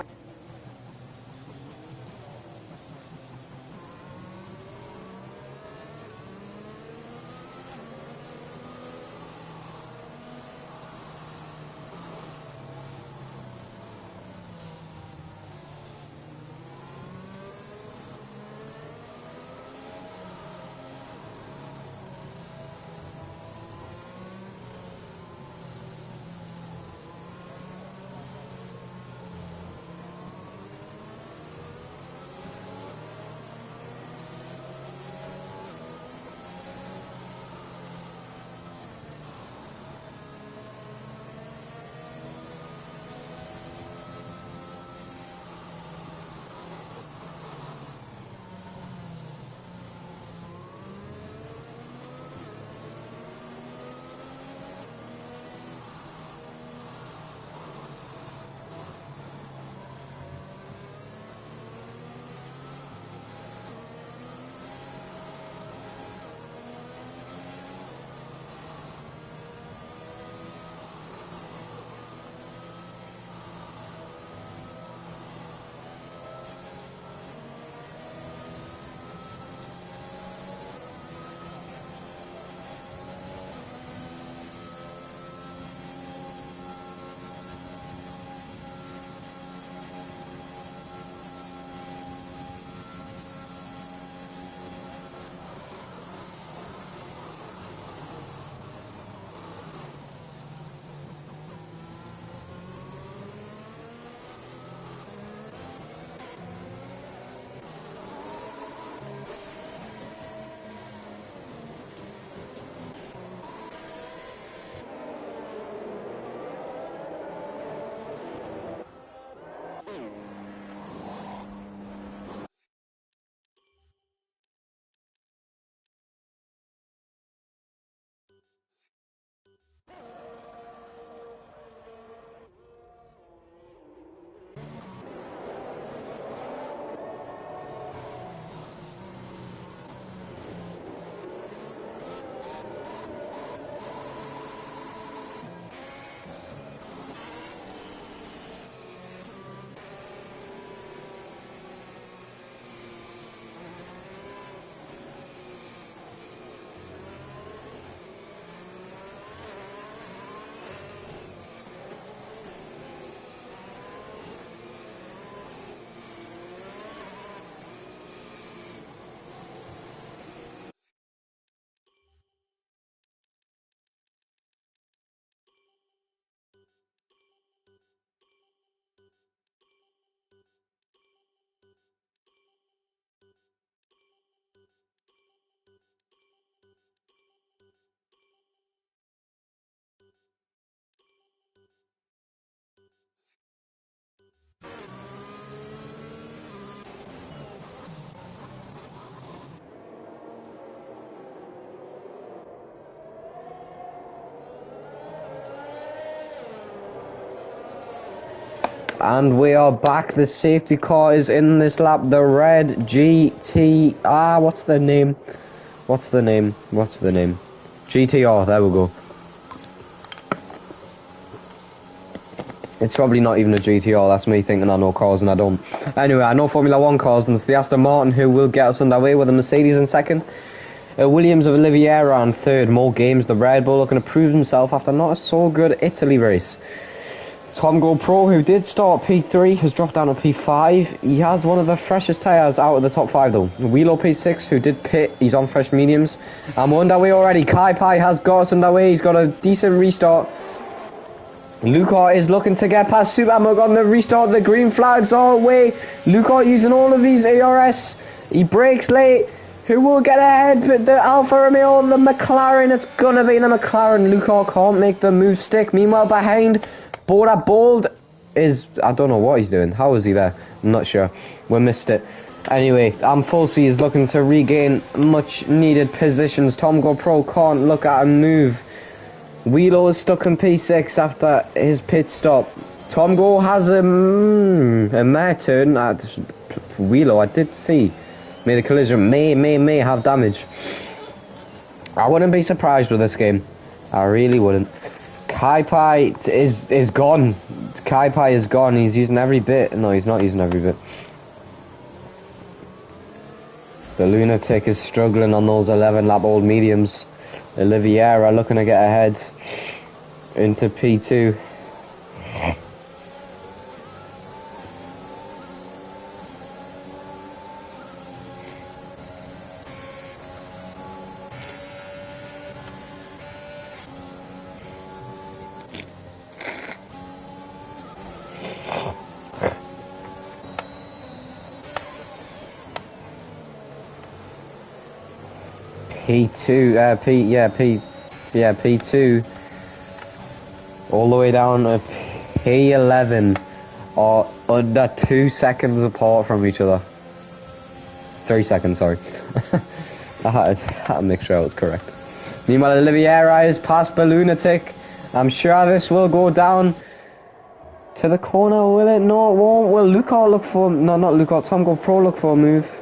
And we are back. The safety car is in this lap. The red GT. What's the name? GTR. There we go. It's probably not even a GTR. That's me thinking I know cars and I don't. Anyway, I know Formula 1 cars, and it's the Aston Martin who will get us underway with the Mercedes in second. Williams of Oliveira in third. More games. The Red Bull looking to prove himself after not a so good Italy race. Tom GoPro, who did start P3, has dropped down to P5. He has one of the freshest tyres out of the top 5 though. Wheelo P6, who did pit, he's on fresh mediums. And we're underway already. Kai Pai has got us underway. He's got a decent restart. Luca is looking to get past Supermug on the restart. The green flags are away. Luca using all of these ARS. He brakes late. Who will get ahead? But the Alfa Romeo, the McLaren. It's gonna be the McLaren. Luca can't make the move stick. Meanwhile, behind, Bora Bold is... I don't know what he's doing. How is he there? I'm not sure. We missed it. Anyway, Fulci is looking to regain much needed positions. Tom GoPro can't look at a move. Wheelo is stuck in P6 after his pit stop. Tom Go has a mare turn. Wheelo, I did see. Made a collision. May have damage. I wouldn't be surprised with this game. I really wouldn't. Kai Pai is gone. Kai Pai is gone. He's using every bit. No, he's not using every bit. The Lunatic is struggling on those 11-lap-old mediums. Oliveira looking to get ahead into P2. P2, all the way down to P11 are under 2 seconds apart from each other. 3 seconds, sorry. I had to make sure I was correct. Meanwhile, Oliveira is past the Lunatic. I'm sure this will go down to the corner, will it? No, it won't. Will Luca look for... No, not Luca. Tom GoPro look for a move.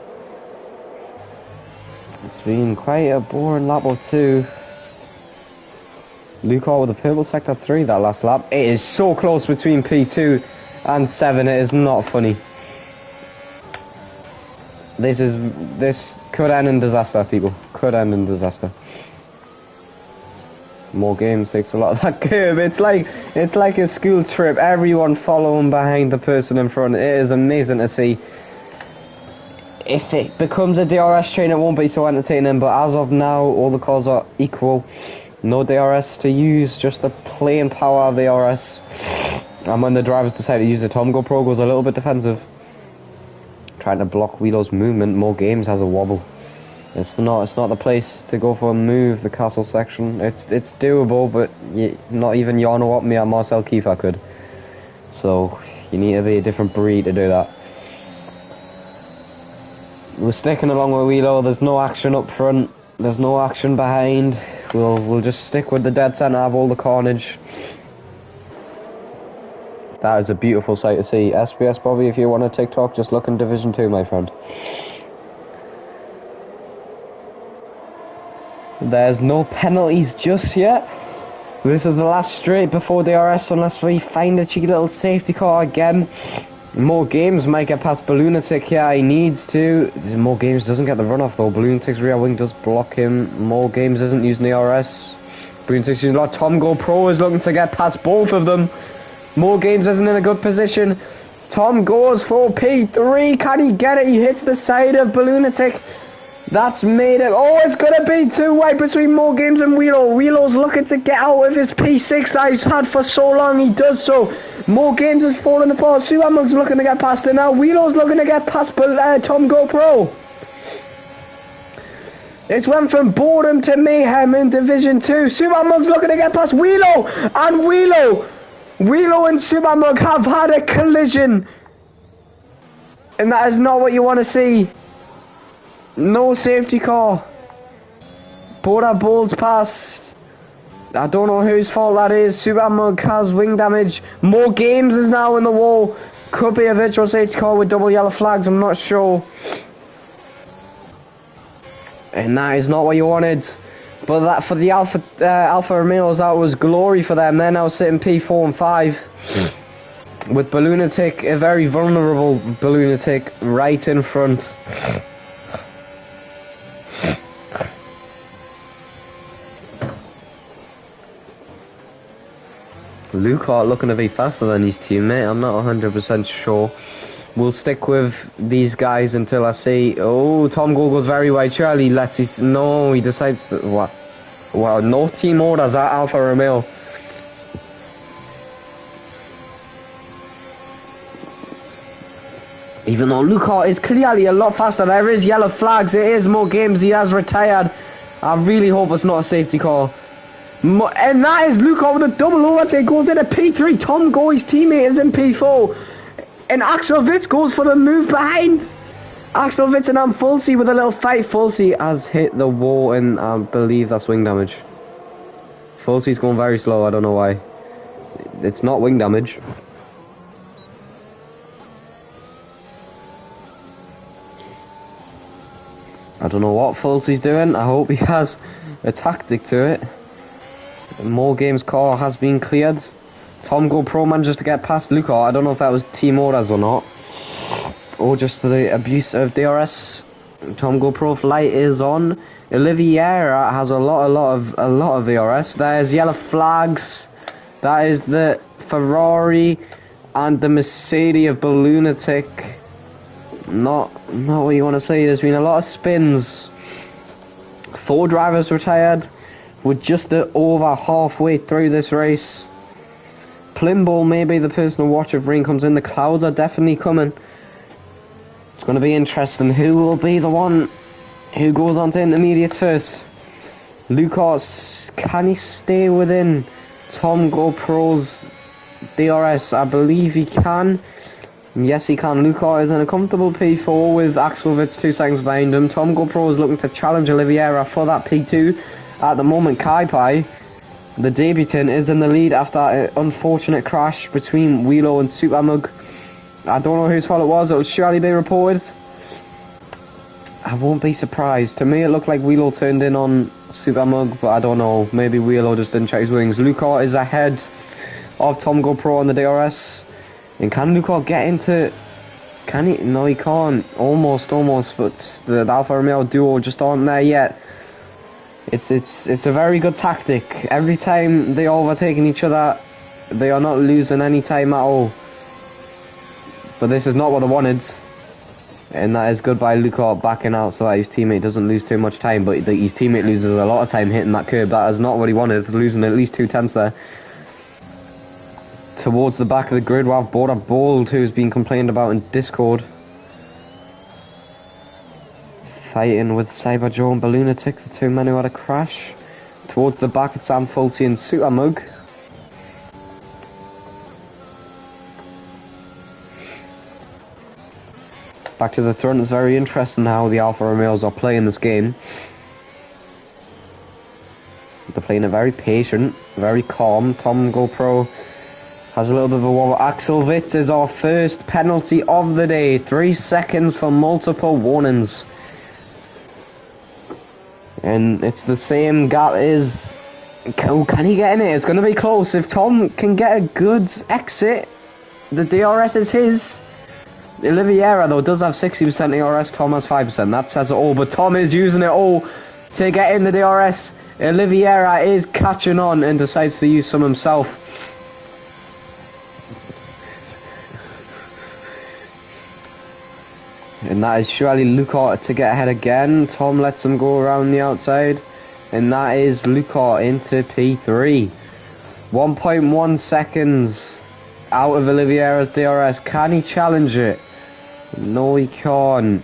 It's been quite a boring lap or two. Luca with the purple sector 3 that last lap. It is so close between P2 and 7. It is not funny. This could end in disaster, people. Could end in disaster. More games takes a lot of that curve. It's like a school trip. Everyone following behind the person in front. It is amazing to see. If it becomes a DRS train, it won't be so entertaining, but as of now, all the cars are equal. No DRS to use, just the plain power of the DRS. And when the drivers decide to use the Tom GoPro goes a little bit defensive, trying to block Wheelo's movement. More games has a wobble. It's not the place to go for a move, the castle section. It's doable, but not even Jan or me and Marcel Kiefer could. So, you need to be a different breed to do that. We're sticking along with Wheelo. There's no action up front. There's no action behind. We'll just stick with the dead centre, have all the carnage. That is a beautiful sight to see. SPS Bobby, if you want a TikTok, just look in Division 2, my friend. There's no penalties just yet. This is the last straight before DRS, unless we find a cheeky little safety car again. More games might get past Lunatic. Yeah, he needs to. More games doesn't get the runoff though. Lunatic's rear wing does block him. More games isn't using the RS. Lunatic's using a lot. Tom GoPro is looking to get past both of them. More games isn't in a good position. Tom goes for P3. Can he get it? He hits the side of Lunatic. That's made it. Oh, it's going to be too wide between More Games and Wheelo. Wheelo's looking to get out of his P6 that he's had for so long. He does so. More Games is falling apart. Suamug's looking to get past it now. Wheelo's looking to get past Tom GoPro. It's went from boredom to mayhem in Division 2. Suamug's looking to get past Wheelo. And Wheelo and Suamug have had a collision. And that is not what you want to see. No safety car. Bora Bowls past. I don't know whose fault that is. Super Mug has wing damage. More games is now in the wall. Could be a virtual safety car with double yellow flags, I'm not sure. And that is not what you wanted. But that for the Alfa Romeos, that was glory for them. They're now sitting P4 and 5. With Ballunatic, a very vulnerable Ballunatic, right in front. Lucar looking to be faster than his teammate, I'm not 100% sure. We'll stick with these guys until I see... Oh, Tom Go goes very wide. Surely lets his... No, he decides to... What? Wow, no team orders at Alfa Romeo. Even though Lucar is clearly a lot faster, there is yellow flags, it is more games, he has retired. I really hope it's not a safety car. And that is Lucar with a double overtake, goes into P3. Tom Go, his teammate, is in P4. And Axel Witz goes for the move behind. Axel Witz and Fulci with a little fight. Fulci has hit the wall, and I believe that's wing damage. Fulci's going very slow, I don't know why. It's not wing damage. I don't know what Fulci's doing. I hope he has a tactic to it. More games car has been cleared. Tom Go Pro manages to get past Lucar. I don't know if that was team orders or not, or just the abuse of DRS. Tom Go Pro light is on. Oliveira has a lot of DRS. There's yellow flags. That is the Ferrari and the Mercedes of Ballunatic. Not what you want to say. There's been a lot of spins. 4 drivers retired. We're just over halfway through this race. Plimbull may be the person to watch if rain comes in. The clouds are definitely coming. It's going to be interesting. Who will be the one who goes on to intermediate first? Lucas, can he stay within Tom Go Pro's DRS? I believe he can. Yes, he can. Lucar is in a comfortable P4 with Axel Witz 2 seconds behind him. Tom Go Pro is looking to challenge Oliveira for that P2. At the moment, Kai Pai, the debutant, is in the lead after an unfortunate crash between Wheelo and Supermug. I don't know whose fault it was. It will surely be reported. I won't be surprised. To me, it looked like Wheelo turned in on Supermug, but I don't know. Maybe Wheelo just didn't check his wings. Lucar is ahead of Tom Go Pro on the DRS. And can Lucar get into... Can he? No, he can't. Almost, but the Alfa Romeo duo just aren't there yet. It's a very good tactic. Every time they are overtaking each other, they are not losing any time at all. But this is not what they wanted. And that is good by Lucar backing out so that his teammate doesn't lose too much time. But his teammate loses a lot of time hitting that curb. That is not what he wanted, losing at least 2 tenths there. Towards the back of the grid, we have Border Bold, who's been complained about in Discord. Fighting with Cyber Joe and Ballunatic, the 2 men who had a crash. Towards the back, it's Sam Fulci and Supermug. Back to the front, it's very interesting how the Alfa Romeos are playing this game. They're playing it very patient, very calm. Tom Go Pro has a little bit of a wobble. Axel Witz is our first penalty of the day. 3 seconds for multiple warnings. And it's the same gap as... Oh, can he get in it? It's going to be close. If Tom can get a good exit, the DRS is his. Oliveira, though, does have 60% DRS. Tom has 5%. That says it all. But Tom is using it all to get in the DRS. Oliveira is catching on and decides to use some himself. And that is surely Lucar to get ahead again. Tom lets him go around the outside. And that is Lucar into P3. 1.1 seconds out of Oliveira's DRS. Can he challenge it? No, he can't.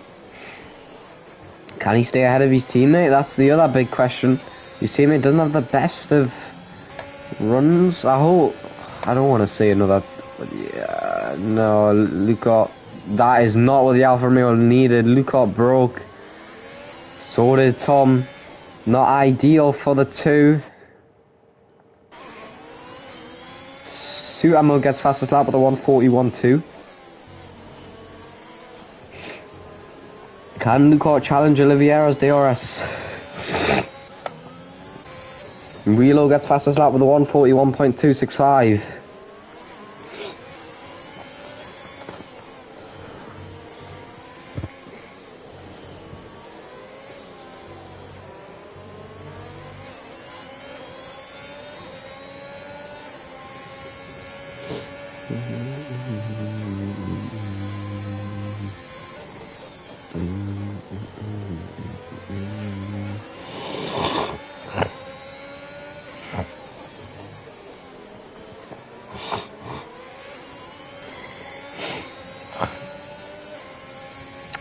Can he stay ahead of his teammate? That's the other big question. His teammate doesn't have the best of runs. I hope. I don't want to say another. But yeah, no, Lucar. That is not what the Alfa Romeo needed. Lucar broke. So did Tom. Not ideal for the 2. Suamo gets fastest lap with a 1:41.2. Can Lucas challenge Oliveira's DRS? Wheelo gets fastest lap with a 1:41.265.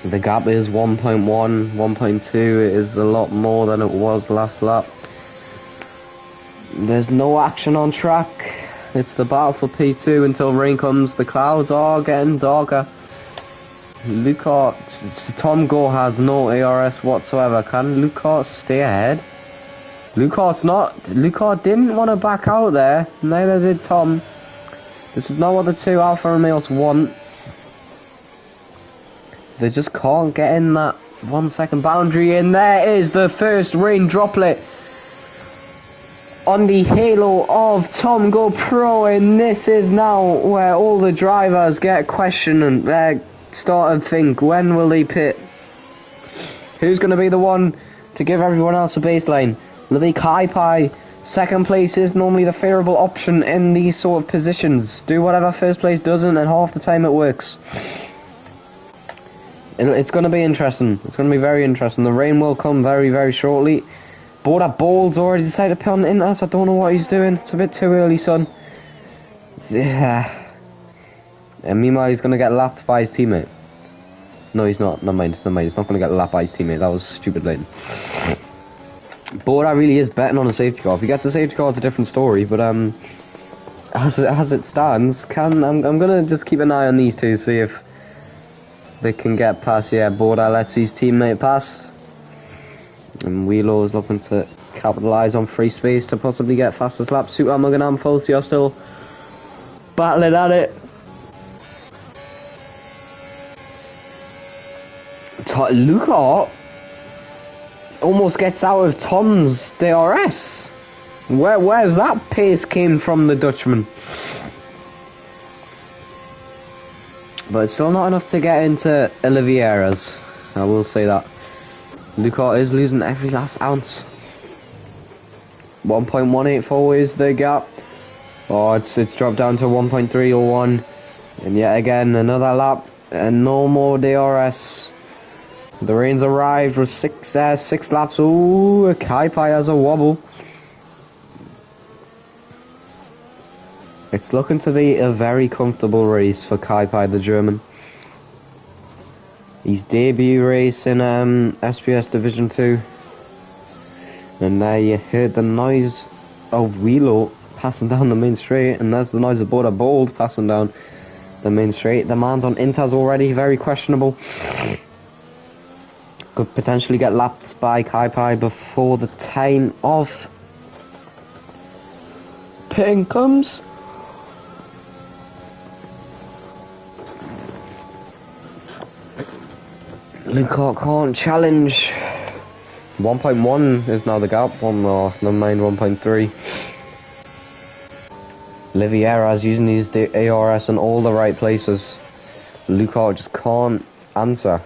The gap is 1.1, 1.2. It is a lot more than it was last lap. There's no action on track. It's the battle for P2 until rain comes. The clouds are getting darker. Tom Gore has no ARS whatsoever. Can Lucas stay ahead? Lucas didn't want to back out there. Neither did Tom. This is not what the two Alfa Romeos want. They just can't get in that 1 second boundary, and there is the first rain droplet on the halo of Tom Go Pro, and this is now where all the drivers get questioned and start to think, when will they pit? Who's going to be the one to give everyone else a baseline? Will it be Kai? Second place is normally the favourable option in these sort of positions. Do whatever first place doesn't, and half the time it works. It's going to be interesting. It's going to be very interesting. The rain will come very, very shortly. Border Bald's already decided to put on the Inters. I don't know what he's doing. It's a bit too early, son. Yeah. And meanwhile, he's going to get lapped by his teammate. No, he's not. Never mind. He's not going to get lapped by his teammate. That was stupid lane. Border really is betting on a safety car. If he gets a safety car, it's a different story. But as it stands, I'm going to just keep an eye on these two, see if they can get past. Yeah, Borda lets his teammate pass. And Wheelo is looking to capitalise on free space to possibly get fastest lap. Super Mugan and Fulci are still battling at it. Luca almost gets out of Tom's DRS. Where's that pace came from, the Dutchman? But it's still not enough to get into Oliveira's. I will say that. Luca is losing every last ounce. 1.184 is the gap. Oh, it's dropped down to 1.301. And yet again, another lap. And no more DRS. The rain's arrived with six laps. Ooh, Kaipai has a wobble. It's looking to be a very comfortable race for Kaipai, the German. His debut race in SPS Division 2. And there you heard the noise of Wheelo passing down the main straight, and that's the noise of Border Bold passing down the main straight. The man's on Inters already, very questionable. Could potentially get lapped by Kaipai before the time of pitting comes. Luca can't challenge. 1.1 is now the gap. Never mind, 1.3. Oliveira is using his ARS in all the right places. Luca just can't answer.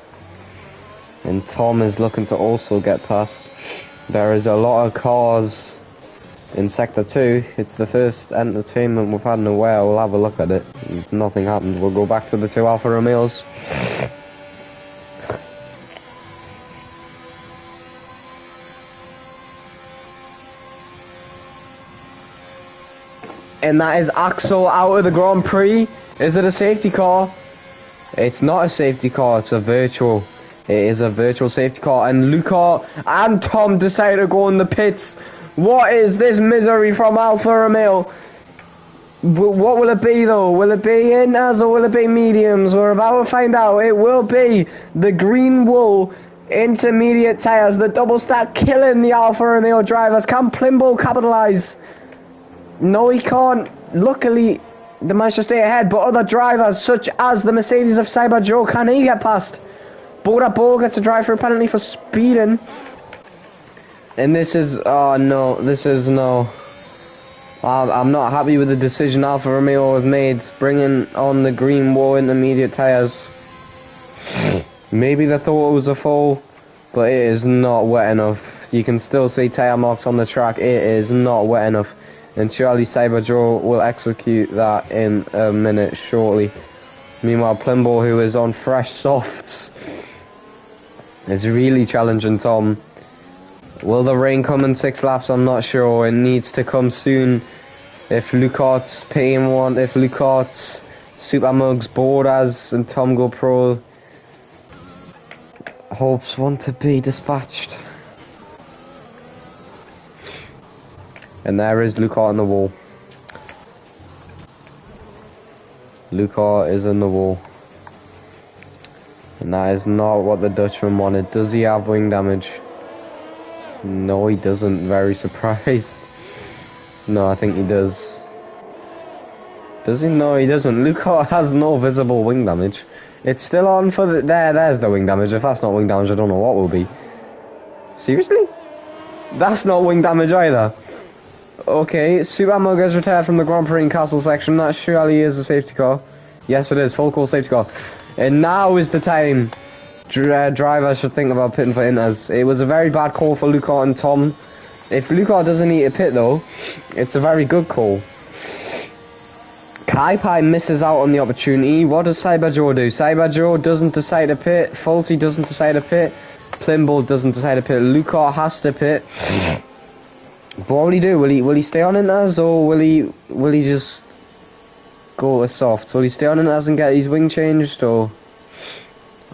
And Tom is looking to also get past. There is a lot of cars in Sector 2. It's the first entertainment we've had in a while. We'll have a look at it. If nothing happened, we'll go back to the two Alfa Romeos. And that is Axel out of the Grand Prix. Is it a safety car? It's not a safety car, it's a virtual. It is a virtual safety car, and Luca and Tom decide to go in the pits. What is this misery from Alfa Romeo? What will it be though? Will it be Inters or will it be mediums? We're about to find out. It will be the green wool intermediate tyres, the double stack killing the Alfa Romeo drivers. Can Plimbo capitalise? No, he can't. Luckily, They managed to stay ahead, but other drivers, such as the Mercedes of Cyber Joe, can he get past? Borat Ball gets a drive-through penalty for speeding. And this is, oh no, this is no. I'm not happy with the decision Alfa Romeo have made, bringing on the green wall intermediate tyres. Maybe they thought it was a foul, but it is not wet enough. You can still see tyre marks on the track. It is not wet enough. And surely Cyber Joe will execute that in a minute shortly. Meanwhile, Plimbo, who is on fresh softs, is really challenging Tom. Will the rain come in 6 laps? I'm not sure. It needs to come soon. If Lucart's paying one, if Lucart's, Super Mugs, Boras, and Tom Go Pro hopes want to be dispatched. And there is Lucart in the wall. Lucart is in the wall. And that is not what the Dutchman wanted. Does he have wing damage? No, he doesn't. Very surprised. No, I think he does. Does he? No, he doesn't. Lucart has no visible wing damage. It's still on for the... There's the wing damage. If that's not wing damage, I don't know what will be. Seriously? That's not wing damage either. Okay, Super Mug has retired from the Grand Prix in Castle section. That surely is a safety car. Yes, it is. Full course safety car. And now is the time. Drivers should think about pitting for Inters. It was a very bad call for Lucart and Tom. If Lucart doesn't need to pit though, it's a very good call. Kai Pai misses out on the opportunity. What does Cyber Joe do? Cyber Joe doesn't decide to pit. Falsey doesn't decide to pit. Plimbo doesn't decide to pit. Lucart has to pit. But what will he do? Will he stay on Inters, or will he just go with softs? Will he stay on Inters and get his wing changed, or...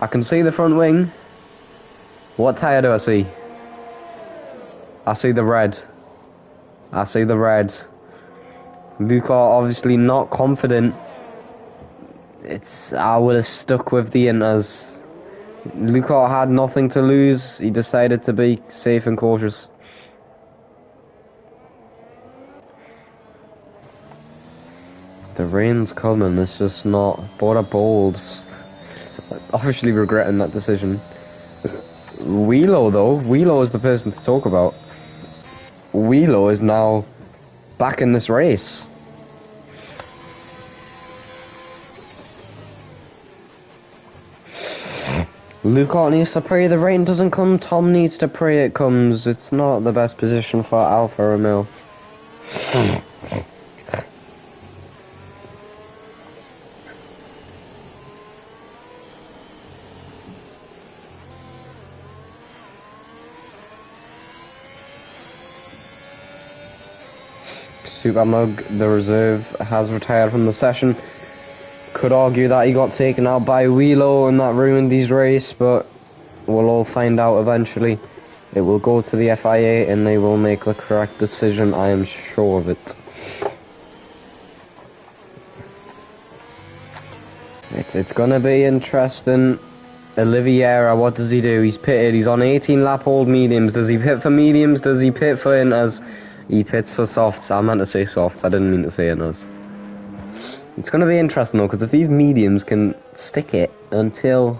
I can see the front wing. What tyre do I see? I see the red. I see the red. Lucart obviously not confident. I would have stuck with the Inters. Lucart had nothing to lose. He decided to be safe and cautious. The rain's coming. It's just not. Border bold. Obviously regretting that decision. Wheelo though, Wheelo is the person to talk about. Wheelo is now back in this race. Lucart needs to pray the rain doesn't come. Tom needs to pray it comes. It's not the best position for Alfa Romeo. Super Mug, the reserve, has retired from the session. Could argue that he got taken out by Wheelo and that ruined his race, but we'll all find out eventually. It will go to the FIA and they will make the correct decision, I am sure of it. It's gonna be interesting. Oliveira, what does he do? He's pitted, he's on 18 lap old mediums. Does he pit for mediums? Does he pit for Inters? He pits for softs. I meant to say softs, I didn't mean to say Inters. It's going to be interesting though, because if these mediums can stick it until...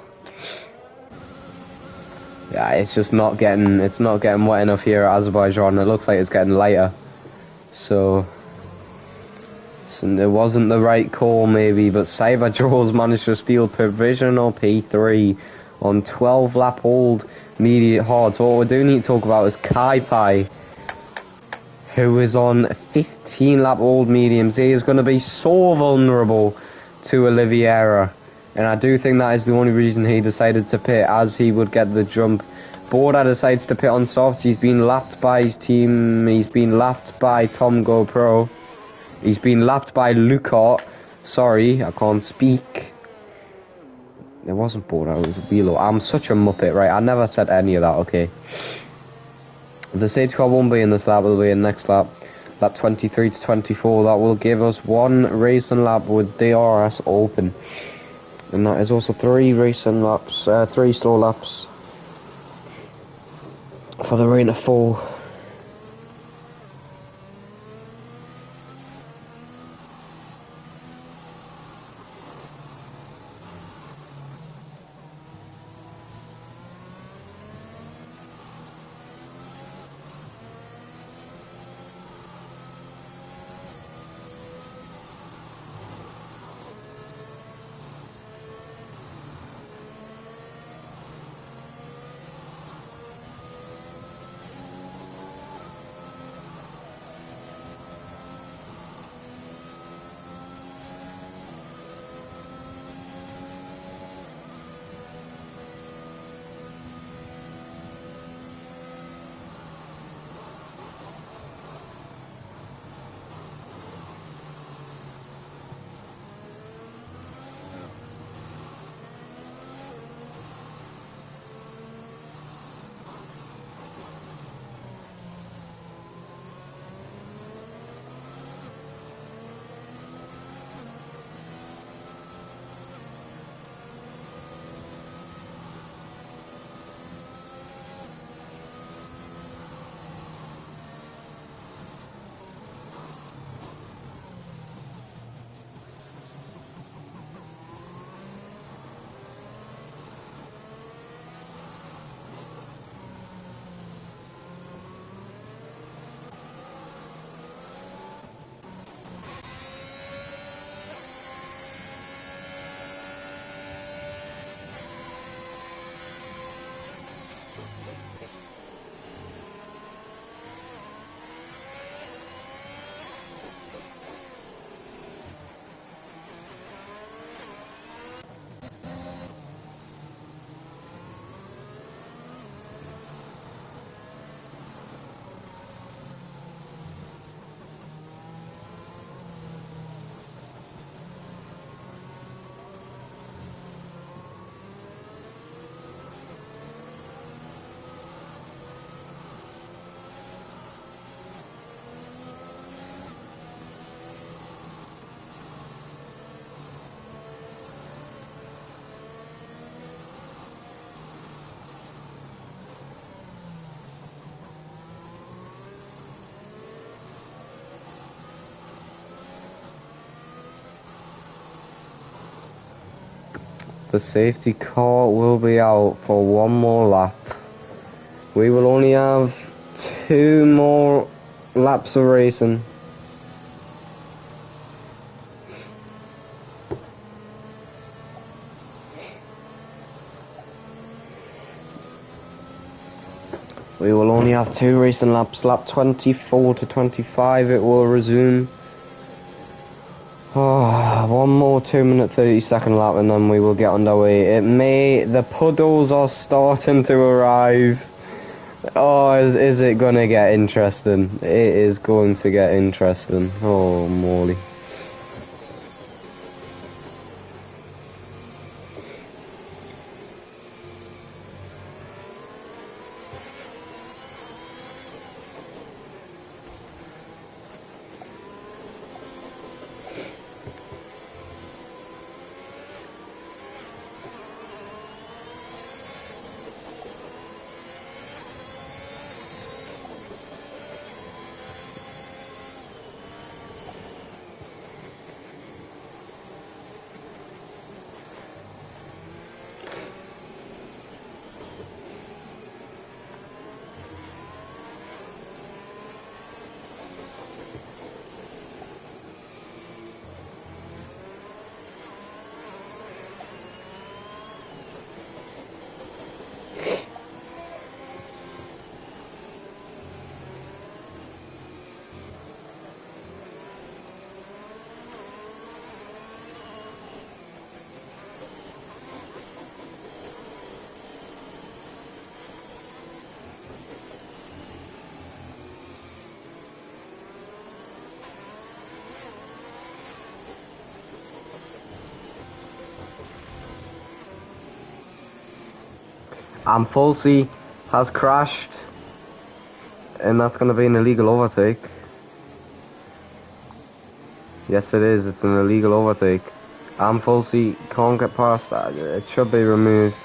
Yeah, it's just not getting wet enough here at Azerbaijan. It looks like it's getting lighter. So it wasn't the right call maybe, but Cyber Joe's managed to steal provisional P3 on 12 lap old medium hards. What we do need to talk about is Kai Pai, who is on 15 lap old mediums. He is going to be so vulnerable to Oliveira, and I do think that is the only reason he decided to pit, as he would get the jump. Borda decides to pit on softs. He's been lapped by his team. He's been lapped by Tom GoPro. He's been lapped by Lucart. Sorry, I can't speak. It wasn't Borda, it was Wheelo. I'm such a muppet, right? I never said any of that, okay? The safety car won't be in this lap, it'll be in next lap. Lap 23 to 24, that will give us one racing lap with DRS open. And that is also 3 racing laps, 3 slow laps for the rain to fall. The safety car will be out for one more lap. We will only have 2 more laps of racing. We will only have 2 racing laps. Lap 24 to 25 it will resume. Oh, one more 2-minute 30-second lap and then we will get underway. The puddles are starting to arrive. Oh, is it gonna get interesting? It is going to get interesting. Oh, moly. And Fulsey has crashed, and that's going to be an illegal overtake. Yes, it is. It's an illegal overtake. And Fulsey can't get past that. It should be removed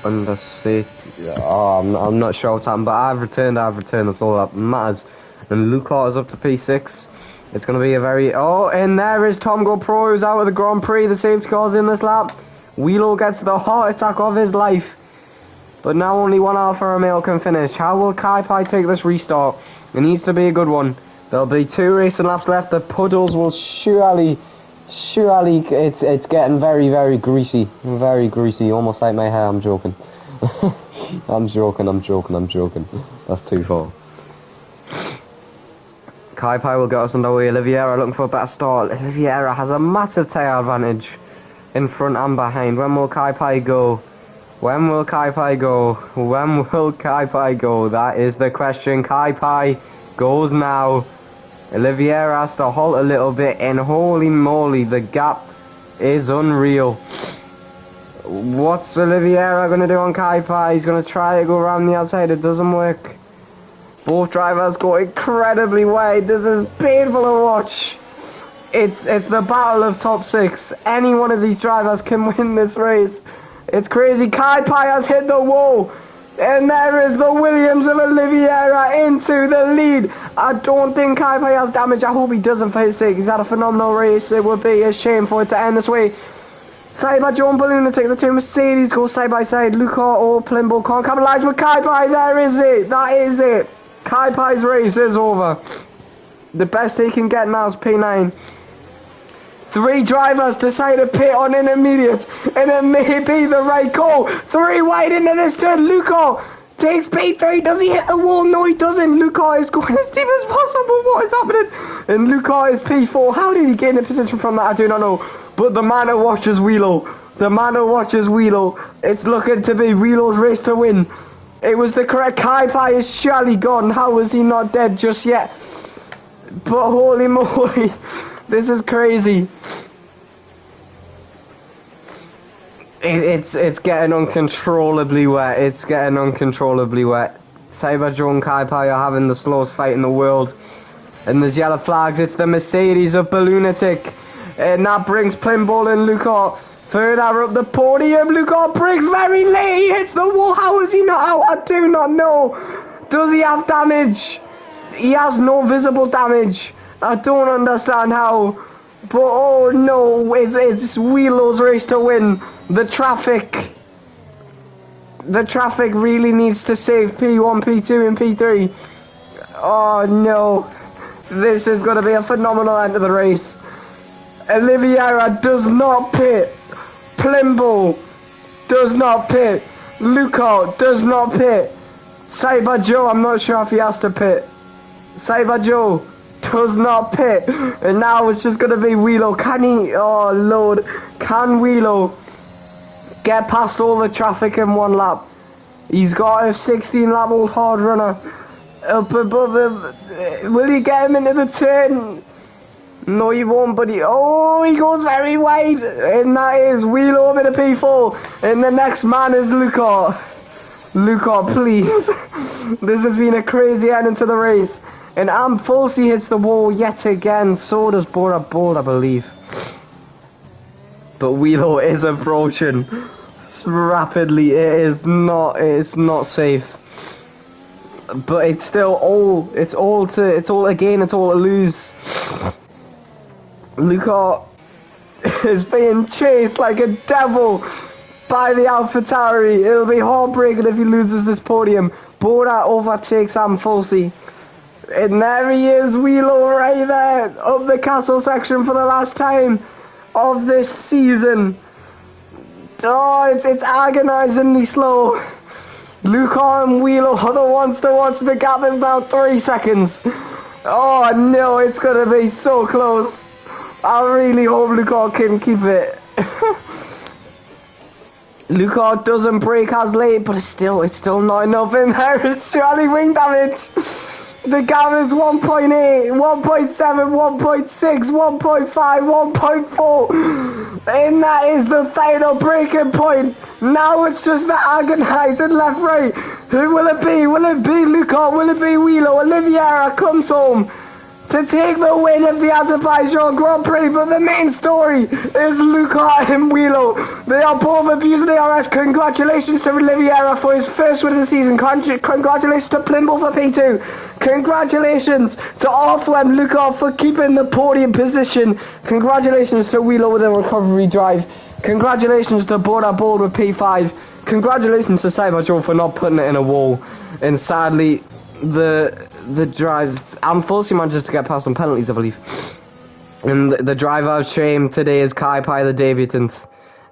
under safety. Oh, I'm not sure what happened, but I've returned. That's all that matters. And Lucar is up to P6. It's going to be a very... Oh, and there is Tom GoPro, who's out of the Grand Prix. The safety car's in this lap. Wheelo gets the heart attack of his life. But now only one Alfa Romeo can finish. How will Kai Pai take this restart? It needs to be a good one. There'll be 2 racing laps left. The puddles will surely, it's getting very, very greasy. Very greasy, almost like my hair. I'm joking. I'm joking. That's too far. Kai Pai will get us underway. Oliveira looking for a better start. Oliveira has a massive tyre advantage in front and behind. When will Kai Pai go? When will Kai Pai go? When will Kai Pai go? That is the question. Kai Pai goes now. Oliveira has to halt a little bit, and holy moly, the gap is unreal. What's Oliveira going to do on Kai Pai? He's going to try to go around the outside. It doesn't work. Both drivers go incredibly wide. This is painful to watch. It's the battle of top 6. Any one of these drivers can win this race. It's crazy. Kai Pai has hit the wall. And there is the Williams of Oliveira into the lead. I don't think Kai Pai has damage. I hope he doesn't for his sake. He's had a phenomenal race. It would be a shame for it to end this way. Azerbaijan Balloon to take the 2 Mercedes. Go side by side. Lucar or Plimbo can't capitalize with Kai Pai. There is it. That is it. Kai Pai's race is over. The best he can get now is P9. 3 drivers decide to pit on intermediate, and it may be the right call. 3 wide into this turn. Lucar takes P3. Does he hit the wall? No, he doesn't. Lucar is going as deep as possible. What is happening? And Lucar is P4. How did he gain a position from that? I do not know. But the man who watches Wheelo. It's looking to be Wheelo's race to win. It was the correct. Kai Pai is surely gone. How is he not dead just yet? But holy moly. This is crazy. It's getting uncontrollably wet. Cyberjoe and Kai Pai are having the slowest fight in the world. And there's yellow flags. It's the Mercedes of Balloonatic. And that brings Plimbo and Lucar further up the podium. Lucar breaks very late. He hits the wall. How is he not out? I do not know. Does he have damage? He has no visible damage. I don't understand how. But oh no, it's Welo's race to win. The traffic really needs to save P1, P2 and P3. Oh no, this is going to be a phenomenal end to the race. Oliveira does not pit. Plimbo does not pit. Luca does not pit. Cyber Joe, I'm not sure if he has to pit. Cyber Joe does not pit. And now it's just going to be Wheelo. Can he? Oh Lord. Can Wheelo get past all the traffic in one lap? He's got a 16 lap old hard runner up above him. Will he get him into the turn? No, he won't, but he goes very wide. And that is Wheelo in a P4. And the next man is Luca. Luca, please. This has been a crazy end into the race. And Amfolsi hits the wall yet again. So does Bora Bold, I believe. But Wheelo is approaching rapidly. It's not safe. But it's still all to lose. Luca is being chased like a devil by the AlphaTauri. It'll be heartbreaking if he loses this podium. Bora overtakes Amfolsi. And there he is, Wheelo right there, up the castle section for the last time of this season. Oh, it's agonizingly slow. Luca and Wheelo are the ones to watch. The gap is now 3 seconds. Oh no, it's gonna be so close. I really hope Luca can keep it. Luca doesn't brake as late, but it's still not enough. And there is surely wing damage. The gap is 1.8, 1.7, 1.6, 1.5, 1.4. And that is the final breaking point. Now it's just the agonizing left right. Who will it be? Will it be Luca? Will it be Wheelo? Oliveira comes home to take the win of the Azerbaijan Grand Prix, but the main story is Luca and Wheelo. They are both abusing the RS. Congratulations to Oliveira for his first win of the season. Congratulations to Plimbo for P2. Congratulations to Arthur and Luca for keeping the podium position. Congratulations to Wheelo with a recovery drive. Congratulations to Bora Bold with P5. Congratulations to Cyber Joe for not putting it in a wall. And sadly, the drive, Amfolsi manages to get past some penalties, I believe. And the driver of shame today is Kai Pai, the debutant.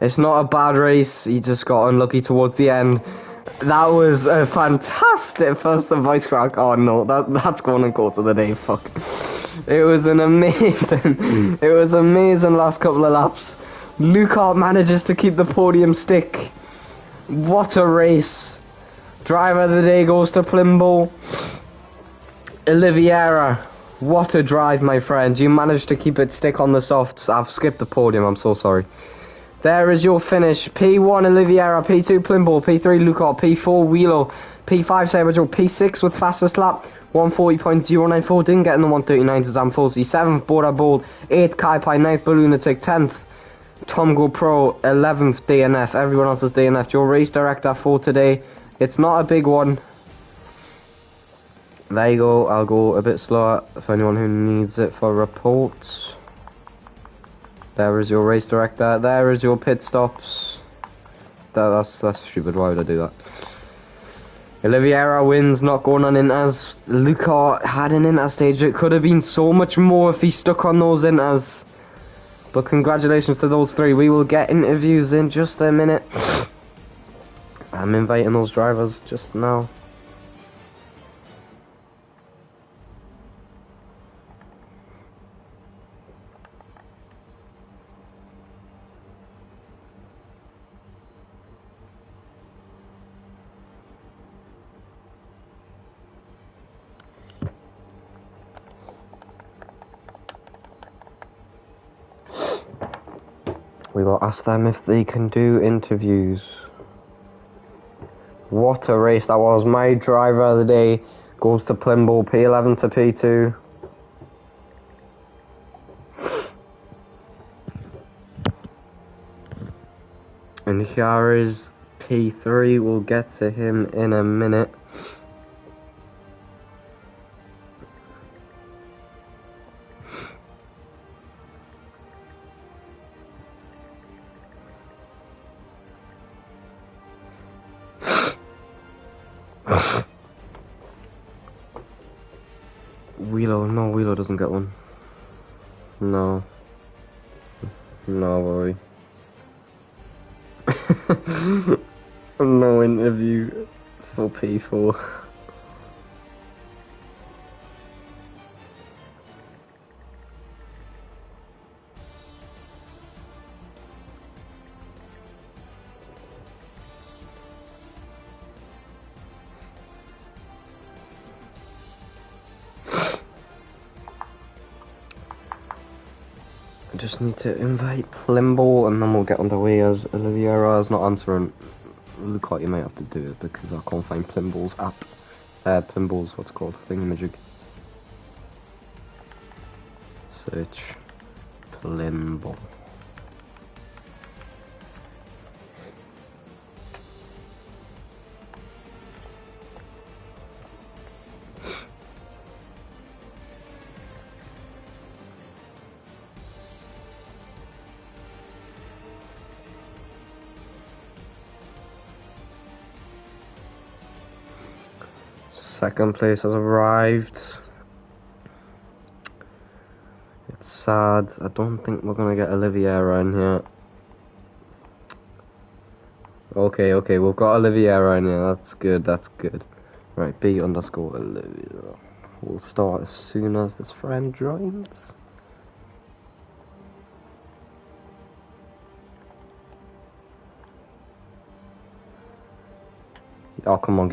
It's not a bad race, he just got unlucky towards the end. That was a fantastic first and voice crack. Oh no, that's going to go to the day, fuck. It was an amazing, last couple of laps. Luca manages to keep the podium stick. What a race. Driver of the day goes to Plimbo. Oliveira, what a drive, my friend. You managed to keep it stick on the softs. I've skipped the podium, I'm so sorry. There is your finish. P1 Oliveira, P2 Plimbo, P3 Luca, P4 Wheelo, P5 Saberjo, P6 with fastest lap, 140.094, didn't get in the 139s as Amfolsi, 7th Bora Bold, 8th Kai Pai, 9th Ballunatic, 10th Tom Go Pro, 11th DNF. Everyone else is DNF. Your race director for today. It's not a big one. There you go. I'll go a bit slower for anyone who needs it for reports. There is your race director. There is your pit stops. That's stupid. Why would I do that? Oliveira wins, not going on inters. Luca had an inter stage. It could have been so much more if he stuck on those inters. But congratulations to those three. We will get interviews in just a minute. I'm inviting those drivers just now. We will ask them if they can do interviews. What a race that was. My driver of the day goes to Plimbo, P11 to P2. And here is P3. We'll get to him in a minute. Wheelo, no, Wheelo doesn't get one. No. No worry. No interview for P4. I just need to invite Plimble and then we'll get underway as Oliviera is not answering. Look like you might have to do it because I can't find Plimble's app. Plimble's what's it called, thingamajig. Search Plimble. Second place has arrived. It's sad. I don't think we're gonna get Oliviera in here. Okay, we've got Oliviera in here. That's good. Right, B_Olivia. We'll start as soon as this friend joins. Oh, come on.